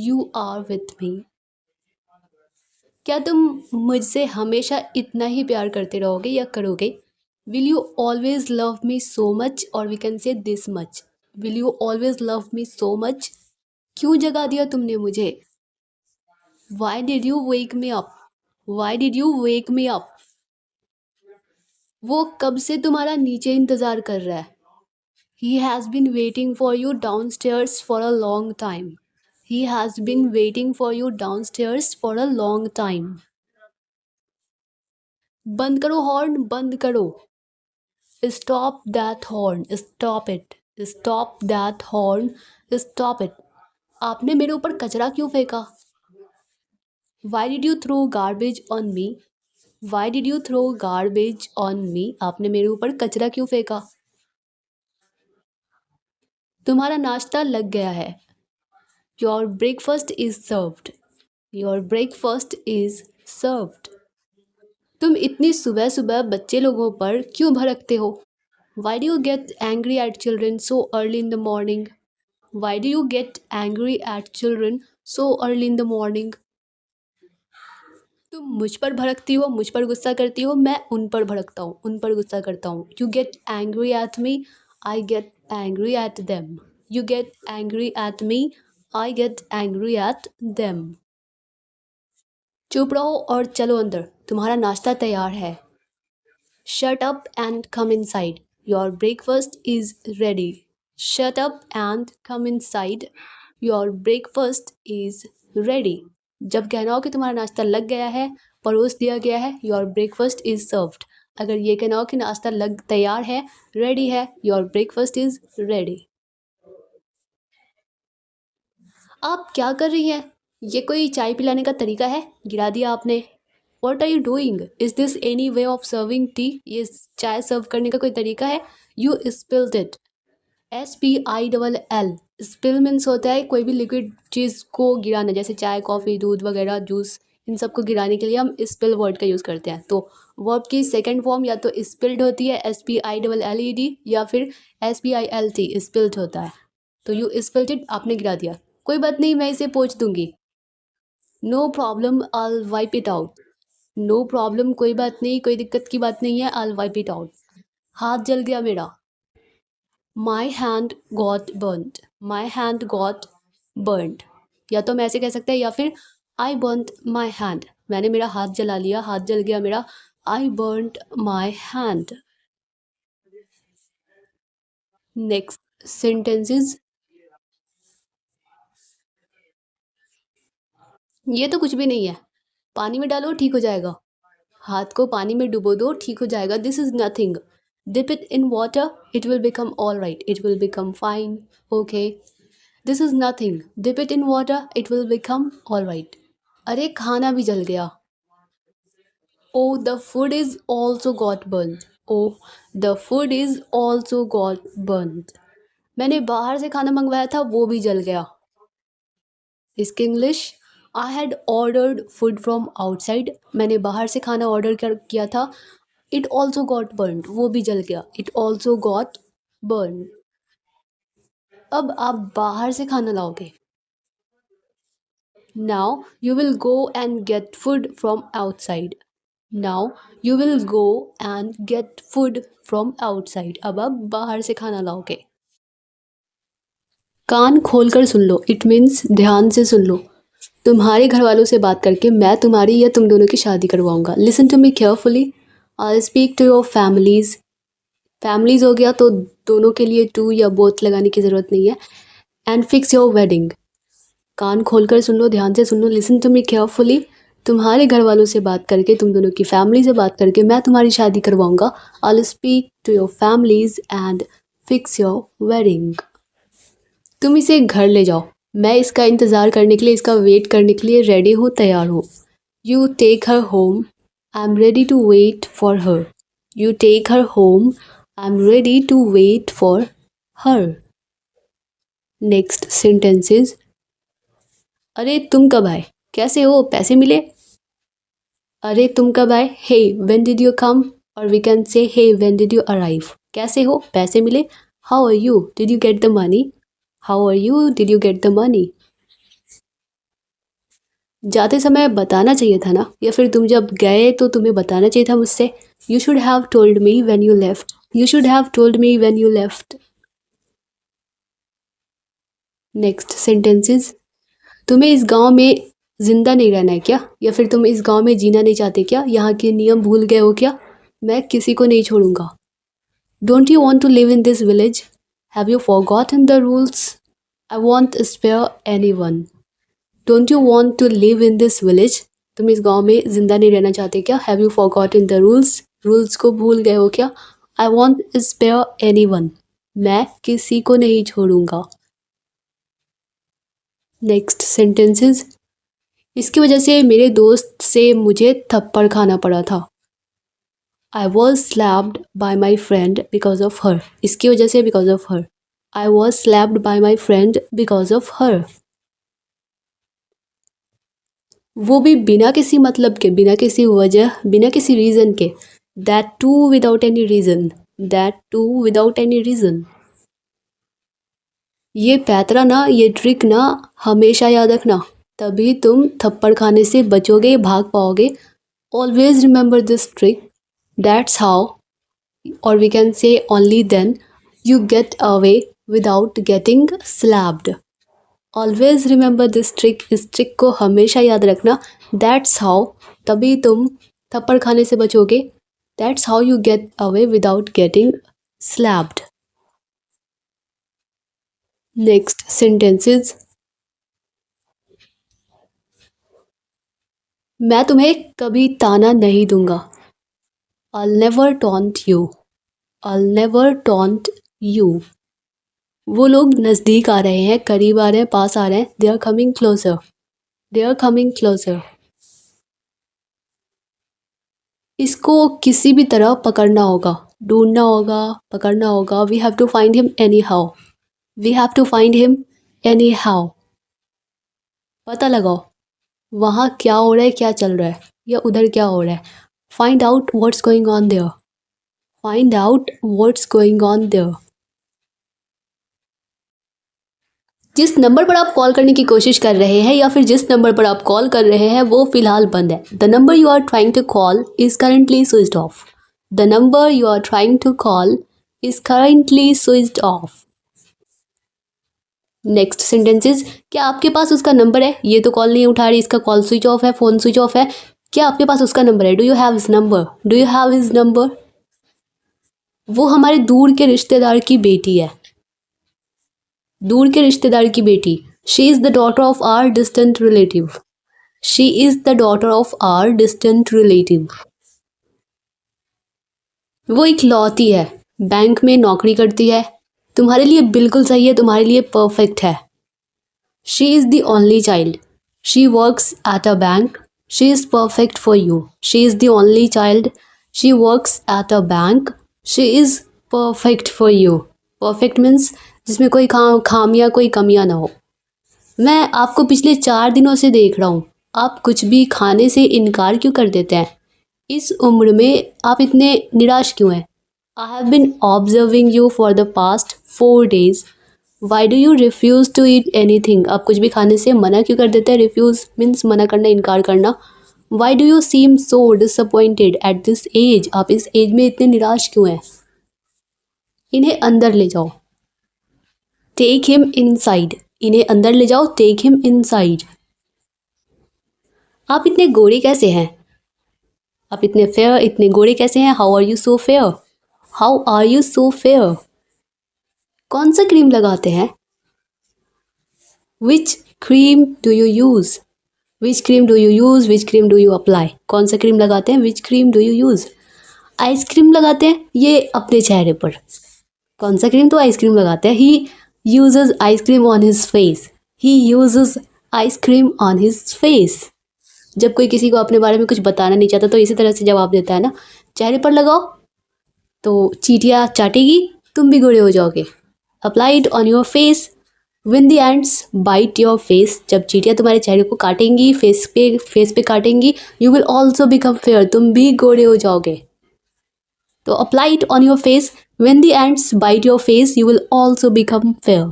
you are with me. क्या तुम मुझसे हमेशा इतना ही प्यार करते रहोगे या करोगे? Will you always love me so much, और we can say this much. Will you always love me so much? क्यों जगा दिया तुमने मुझे? Why did you wake me up? Why did you wake me up? वो कब से तुम्हारा नीचे इंतजार कर रहा है। He has been waiting for you downstairs for a long time. He has been waiting for you downstairs for a long time. बंद करो हॉर्न, बंद करो। Stop that horn. Stop it. Stop that horn. Stop it. आपने मेरे ऊपर कचरा क्यों फेंका? Why did you throw garbage on me? Why did you throw garbage on me? आपने मेरे ऊपर कचरा क्यों फेंका? तुम्हारा नाश्ता लग गया है। Your breakfast is served. Your breakfast is served. तुम इतनी सुबह सुबह बच्चे लोगों पर क्यों भड़कते हो? Why do you get angry at children so early in the morning? Why do you get angry at children so early in the morning? तुम मुझ पर भड़कती हो, मुझ पर गुस्सा करती हो, मैं उन पर भड़कता हूँ, उन पर गुस्सा करता हूँ। You get angry at me, I get angry at them. You get angry at me, I get angry at them. चुप रहो और चलो अंदर, तुम्हारा नाश्ता तैयार है। Shut up and come inside. Your breakfast is ready. Shut up and come inside. Your breakfast is ready. जब कहना हो कि तुम्हारा नाश्ता लग गया है, परोस दिया गया है, your breakfast is served. अगर ये कहना हो कि नाश्ता लग तैयार है, रेडी है, your breakfast is ready. आप क्या कर रही हैं? ये कोई चाय पिलाने का तरीका है? गिरा दिया आपने। What are you doing? Is this any way of serving tea? ये चाय सर्व करने का कोई तरीका है? You spilled it. SPILL. Spill means होता है कोई भी लिक्विड चीज़ को गिराना, जैसे चाय, कॉफ़ी, दूध वगैरह, जूस, इन सब को गिराने के लिए हम स्पिल वर्ड का यूज़ करते हैं। तो वर्ब की सेकंड फॉर्म या तो स्पिल्ड होती है SPILLED, या फिर SPILT स्पिल्ड होता है। तो यू स्पिल्ड इट, आपने गिरा दिया। कोई बात नहीं, मैं इसे पोंछ दूंगी। No problem, I'll wipe it out. No problem, कोई बात नहीं, कोई दिक्कत की बात नहीं है, I'll wipe it out. हाथ जल गया मेरा। My hand got burnt. My hand got burnt. या तो हम ऐसे कह सकते हैं, या फिर I burnt my hand. मैंने मेरा हाथ जला लिया, हाथ जल गया मेरा। I burnt my hand. Next sentences. ये तो कुछ भी नहीं है, पानी में डालो ठीक हो जाएगा। हाथ को पानी में डुबो दो, ठीक हो जाएगा। This is nothing. Dip it in water, it will become all right, it will become fine, okay. This is nothing, dip it in water, it will become all right. अरे खाना भी जल गया। Oh the food is also got burn. Oh the food is also got burn. मैंने बाहर से खाना मंगवाया था, वो भी जल गया। इसके English, I had ordered food from outside. मैंने बाहर से खाना ऑर्डर किया था। इट ऑल्सो गॉट बर्न, वो भी जल गया। It also got burn. अब आप बाहर से खाना लाओगे। Now you will go and get food from outside. Now you will go and get food from outside. अब आप बाहर से खाना लाओगे। कान खोल कर सुन लो, इट मीन्स ध्यान से सुन लो। तुम्हारे घर वालों से बात करके मैं तुम्हारी या तुम दोनों की शादी करवाऊंगा। Listen to me carefully, I speak to your families. Families हो गया तो दोनों के लिए टू या बोथ लगाने की ज़रूरत नहीं है। And fix your wedding. कान खोलकर सुन लो, ध्यान से सुन लो। लिसन टू मी केयरफुली, तुम्हारे घर वालों से बात करके, तुम दोनों की फैमिली से बात करके मैं तुम्हारी शादी करवाऊंगा। I speak to your families and fix your wedding. तुम इसे घर ले जाओ, मैं इसका इंतज़ार करने के लिए, इसका वेट करने के लिए रेडी हूँ, तैयार हूँ। You take her home, I am ready to wait for her. You take her home, I am ready to wait for her. Next sentences. अरे तुम कब आए, कैसे हो, पैसे मिले। अरे तुम कब आए, hey when did you come, और we can say hey when did you arrive. कैसे हो, पैसे मिले। How are you, did you get the money, how are you, did you get the money. जाते समय बताना चाहिए था ना, या फिर तुम जब गए तो तुम्हें बताना चाहिए था मुझसे। You should have told me when you left, you should have told me when you left. Next sentences. तुम्हें इस गांव में जिंदा नहीं रहना है क्या, या फिर तुम इस गांव में जीना नहीं चाहते क्या, यहाँ के नियम भूल गए हो क्या, मैं किसी को नहीं छोड़ूंगा। Don't you want to live in this village, have you forgotten the rules, I won't spare anyone. Don't you want to live in this village, तुम इस गांव में जिंदा नहीं रहना चाहते क्या, have you forgotten the rules, rules को भूल गए हो क्या, I won't spare anyone, मैं किसी को नहीं छोड़ूंगा। Next sentences. इसकी वजह से मेरे दोस्त से मुझे थप्पड़ खाना पड़ा था। I was slapped bye my friend because of her, इसकी वजह से because of her, I was slapped bye my friend because of her. वो भी बिना किसी मतलब के, बिना किसी वजह, बिना किसी रीज़न के, that too without any reason, that too without any reason. ये पैतरा ना, ये ट्रिक ना हमेशा याद रखना, तभी तुम थप्पड़ खाने से बचोगे, भाग पाओगे। Always remember this trick, that's how, और we can say only then, you get away without getting slapped. Always remember this trick, इस ट्रिक को हमेशा याद रखना। दैट्स हाउ, तभी तुम थप्पड़ खाने से बचोगे। That's how you get away without getting slapped. Next sentences. मैं तुम्हें कभी ताना नहीं दूंगा। I'll never taunt you, I'll never taunt you। वो लोग नज़दीक आ रहे हैं, करीब आ रहे हैं, पास आ रहे हैं। They are coming closer, they are coming closer। इसको किसी भी तरह पकड़ना होगा, ढूंढना होगा, पकड़ना होगा। We have to find him anyhow, we have to find him anyhow. पता लगाओ वहाँ क्या हो रहा है, क्या चल रहा है, या उधर क्या हो रहा है। Find out what's going on their, find out what's going on their. जिस नंबर पर आप कॉल करने की कोशिश कर रहे हैं, या फिर जिस नंबर पर आप कॉल कर रहे हैं, वो फिलहाल बंद है। The number you are trying to call is currently switched off, the number you are trying to call is currently switched off. Next sentences. क्या आपके पास उसका नंबर है, ये तो कॉल नहीं उठा रही, इसका कॉल स्विच ऑफ है, फ़ोन स्विच ऑफ है। क्या आपके पास उसका नंबर है, do you have his number, do you have his number. वो हमारे दूर के रिश्तेदार की बेटी है, दूर के रिश्तेदार की बेटी। She is the daughter of our distant relative, she is the daughter of our distant relative. वो इकलौती है, बैंक में नौकरी करती है, तुम्हारे लिए बिल्कुल सही है, तुम्हारे लिए परफेक्ट है। She is the only child, she works at a bank, she is perfect for you. She is the only child, she works at a bank, she is perfect for you. Perfect means जिसमें कोई खामियां, कोई कमियां ना हो। मैं आपको पिछले 4 दिनों से देख रहा हूँ, आप कुछ भी खाने से इनकार क्यों कर देते हैं। इस उम्र में आप इतने निराश क्यों हैं। I have been observing you for the past 4 days, why do you refuse to eat anything. आप कुछ भी खाने से मना क्यों कर देते हैं। रिफ्यूज़ मीन्स मना करना, इनकार करना। Why do you seem so disappointed at this age, आप इस एज में इतने निराश क्यों हैं। इन्हें अंदर ले जाओ, टेक हिम इनसाइड, इन्हें अंदर ले जाओ, टेक हिम इनसाइड। आप इतने गोरे कैसे हैं, आप इतने फेयर, इतने गोरे कैसे हैं। How are you so fair, how are you so fair. कौन सा क्रीम लगाते हैं। Which cream do you use, which cream do you use, which cream do you apply. कौन सा क्रीम लगाते हैं, which cream do you use. Ice cream लगाते हैं ये अपने चेहरे पर, कौन सा क्रीम, तो आइसक्रीम लगाते हैं। He uses ice cream on his face, he uses ice cream on his face. जब कोई किसी को अपने बारे में कुछ बताना नहीं चाहता तो इसी तरह से जवाब देता है ना, चेहरे पर लगाओ तो चींटियाँ चाटेगी, तुम भी गोरे हो जाओगे। Apply it on your face, when the ants bite your face. जब चींटियाँ तुम्हारे चेहरे को काटेंगी, फेस पे काटेंगी, you will also become fair, तुम भी गोरे हो जाओगे। तो apply it on your face, when the ants bite your face you will also become fair.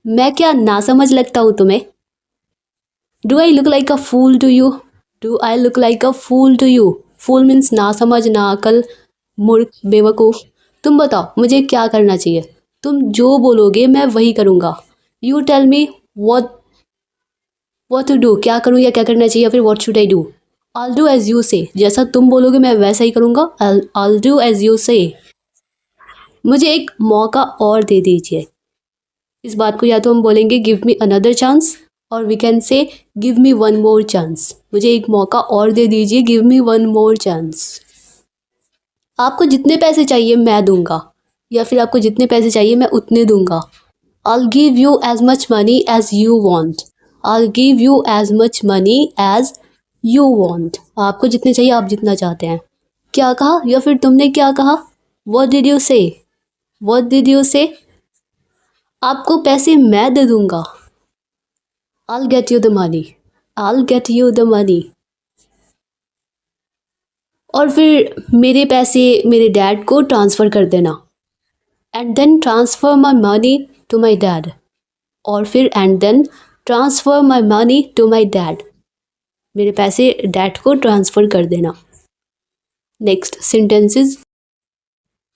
मैं क्या नासमझ लगता हूँ तुम्हें? Do I look like a fool to you? Do I look like a fool to you? Fool means ना समझ, ना अकल, मूर्ख, बेवकूफ़। तुम बताओ मुझे क्या करना चाहिए? तुम जो बोलोगे मैं वही करूँगा। You tell me what to do, क्या करूँ या क्या करना चाहिए, या फिर what should I do? I'll do as you say, जैसा तुम बोलोगे मैं वैसा ही करूँगा। I'll do as you say। मुझे एक मौका और दे दीजिए। इस बात को या तो हम बोलेंगे गिव मी अनदर चांस, और we can say give me one more chance. मुझे एक मौका और दे दीजिए, give me one more chance. आपको जितने पैसे चाहिए मैं दूंगा, या फिर आपको जितने पैसे चाहिए मैं उतने दूंगा। I'll give you as much money as you want। I'll give you as much money as you want। आपको जितने चाहिए, आप जितना चाहते हैं। क्या कहा, या फिर तुमने क्या कहा? What did you say? What did you say? आपको पैसे मैं दे दूंगा। I'll get you the money। I'll get you the money। और फिर मेरे पैसे मेरे डैड को ट्रांसफ़र कर देना। And then transfer my money to my dad। और फिर and then transfer my money to my dad। मेरे पैसे डैड को ट्रांसफ़र कर देना। Next sentences.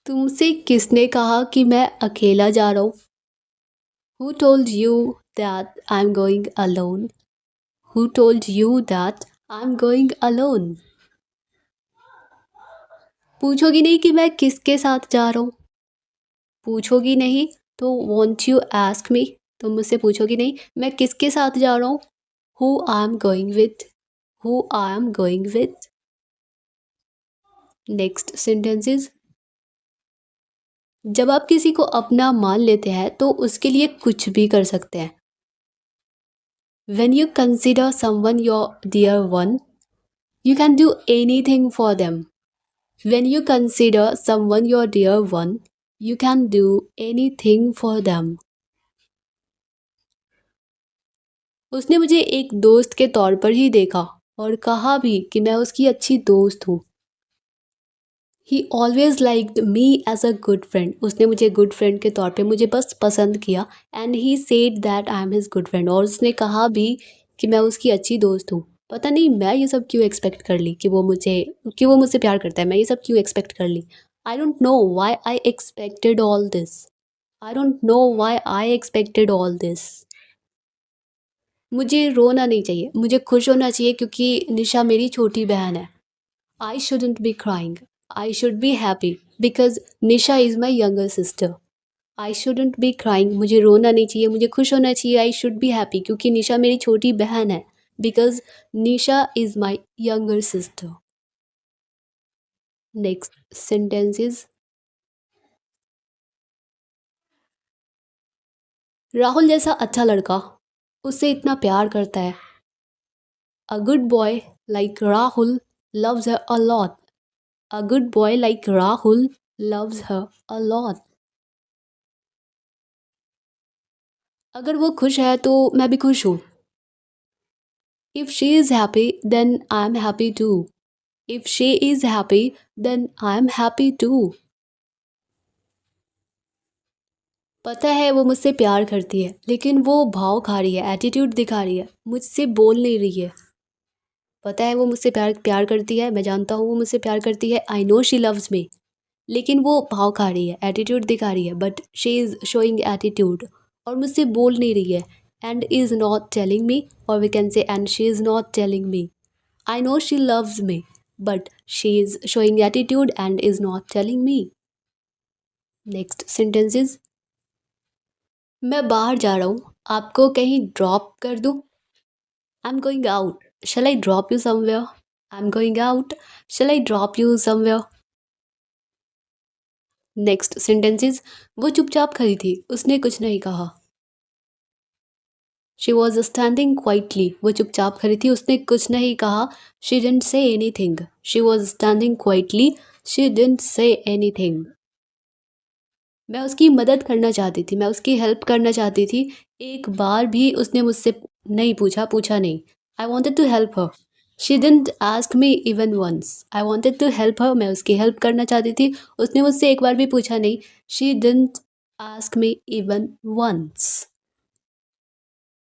तुमसे किसने कहा कि मैं अकेला जा रहा हूँ? Who told you that I'm going alone? Who told you that I'm going alone? पूछोगी नहीं कि मैं किसके साथ जा रहा हूँ? पूछोगी नहीं तो won't you ask me? तुम मुझसे पूछोगी नहीं मैं किसके साथ जा रहा हूँ? Who I'm going with? Who I'm going with? Next sentences. जब आप किसी को अपना मान लेते हैं तो उसके लिए कुछ भी कर सकते हैं। When you consider someone your dear one, you can do anything for them। When you consider someone your dear one, you can do anything for them। उसने मुझे एक दोस्त के तौर पर ही देखा और कहा भी कि मैं उसकी अच्छी दोस्त हूँ। He always liked me as a good friend। उसने मुझे गुड फ्रेंड के तौर पे मुझे बस पसंद किया। And he said that I am his good friend। और उसने कहा भी कि मैं उसकी अच्छी दोस्त हूँ। पता नहीं मैं ये सब क्यों एक्सपेक्ट कर ली कि वो मुझसे प्यार करता है। मैं ये सब क्यों एक्सपेक्ट कर ली। I don't know why I expected all this। I don't know why I expected all this। मुझे रोना नहीं चाहिए, मुझे खुश होना चाहिए क्योंकि निशा मेरी छोटी बहन है। I shouldn't be crying। I should be happy because Nisha is my younger sister। I shouldn't be crying। मुझे रोना नहीं चाहिए, मुझे खुश होना चाहिए। I should be happy क्योंकि निशा मेरी छोटी बहन है। Because Nisha is my younger sister। Next sentences। Rahul जैसा अच्छा लड़का उससे इतना प्यार करता है। A good boy like Rahul loves her a lot। A good boy like Rahul loves her a lot। अगर वो खुश है तो मैं भी खुश हूँ। If she is happy, then I'm happy too। If she is happy, then I'm happy too। पता है वो मुझसे प्यार करती है, लेकिन वो भाव खा रही है, एटीट्यूड दिखा रही है, मुझसे बोल नहीं रही है। पता है वो मुझसे प्यार प्यार करती है, मैं जानता हूँ वो मुझसे प्यार करती है। I know she loves me. लेकिन वो भाव खा रही है, एटीट्यूड दिखा रही है, but she is showing attitude, और मुझसे बोल नहीं रही है। And is not telling me, और we can say and she is not telling me. I know she loves me, but she is showing attitude and is not telling me। Next sentences। मैं बाहर जा रहा हूँ, आपको कहीं drop कर दूँ? I'm going out। Shall I drop you somewhere? I'm going out। Shall I drop you somewhere? Next sentences। वो चुपचाप खड़ी थी, उसने कुछ नहीं कहा। She was standing quietly। वो चुपचाप खड़ी थी, उसने कुछ नहीं कहा। She didn't say anything। She was standing quietly। She didn't say anything। मैं उसकी मदद करना चाहती थी, मैं उसकी हेल्प करना चाहती थी। एक बार भी उसने मुझसे नहीं पूछा नहीं। I wanted to help her, she didn't ask me even once. I wanted to help her, मैं उसकी हेल्प करना चाहती थी, उसने मुझसे एक बार भी पूछा नहीं। She didn't ask me even once.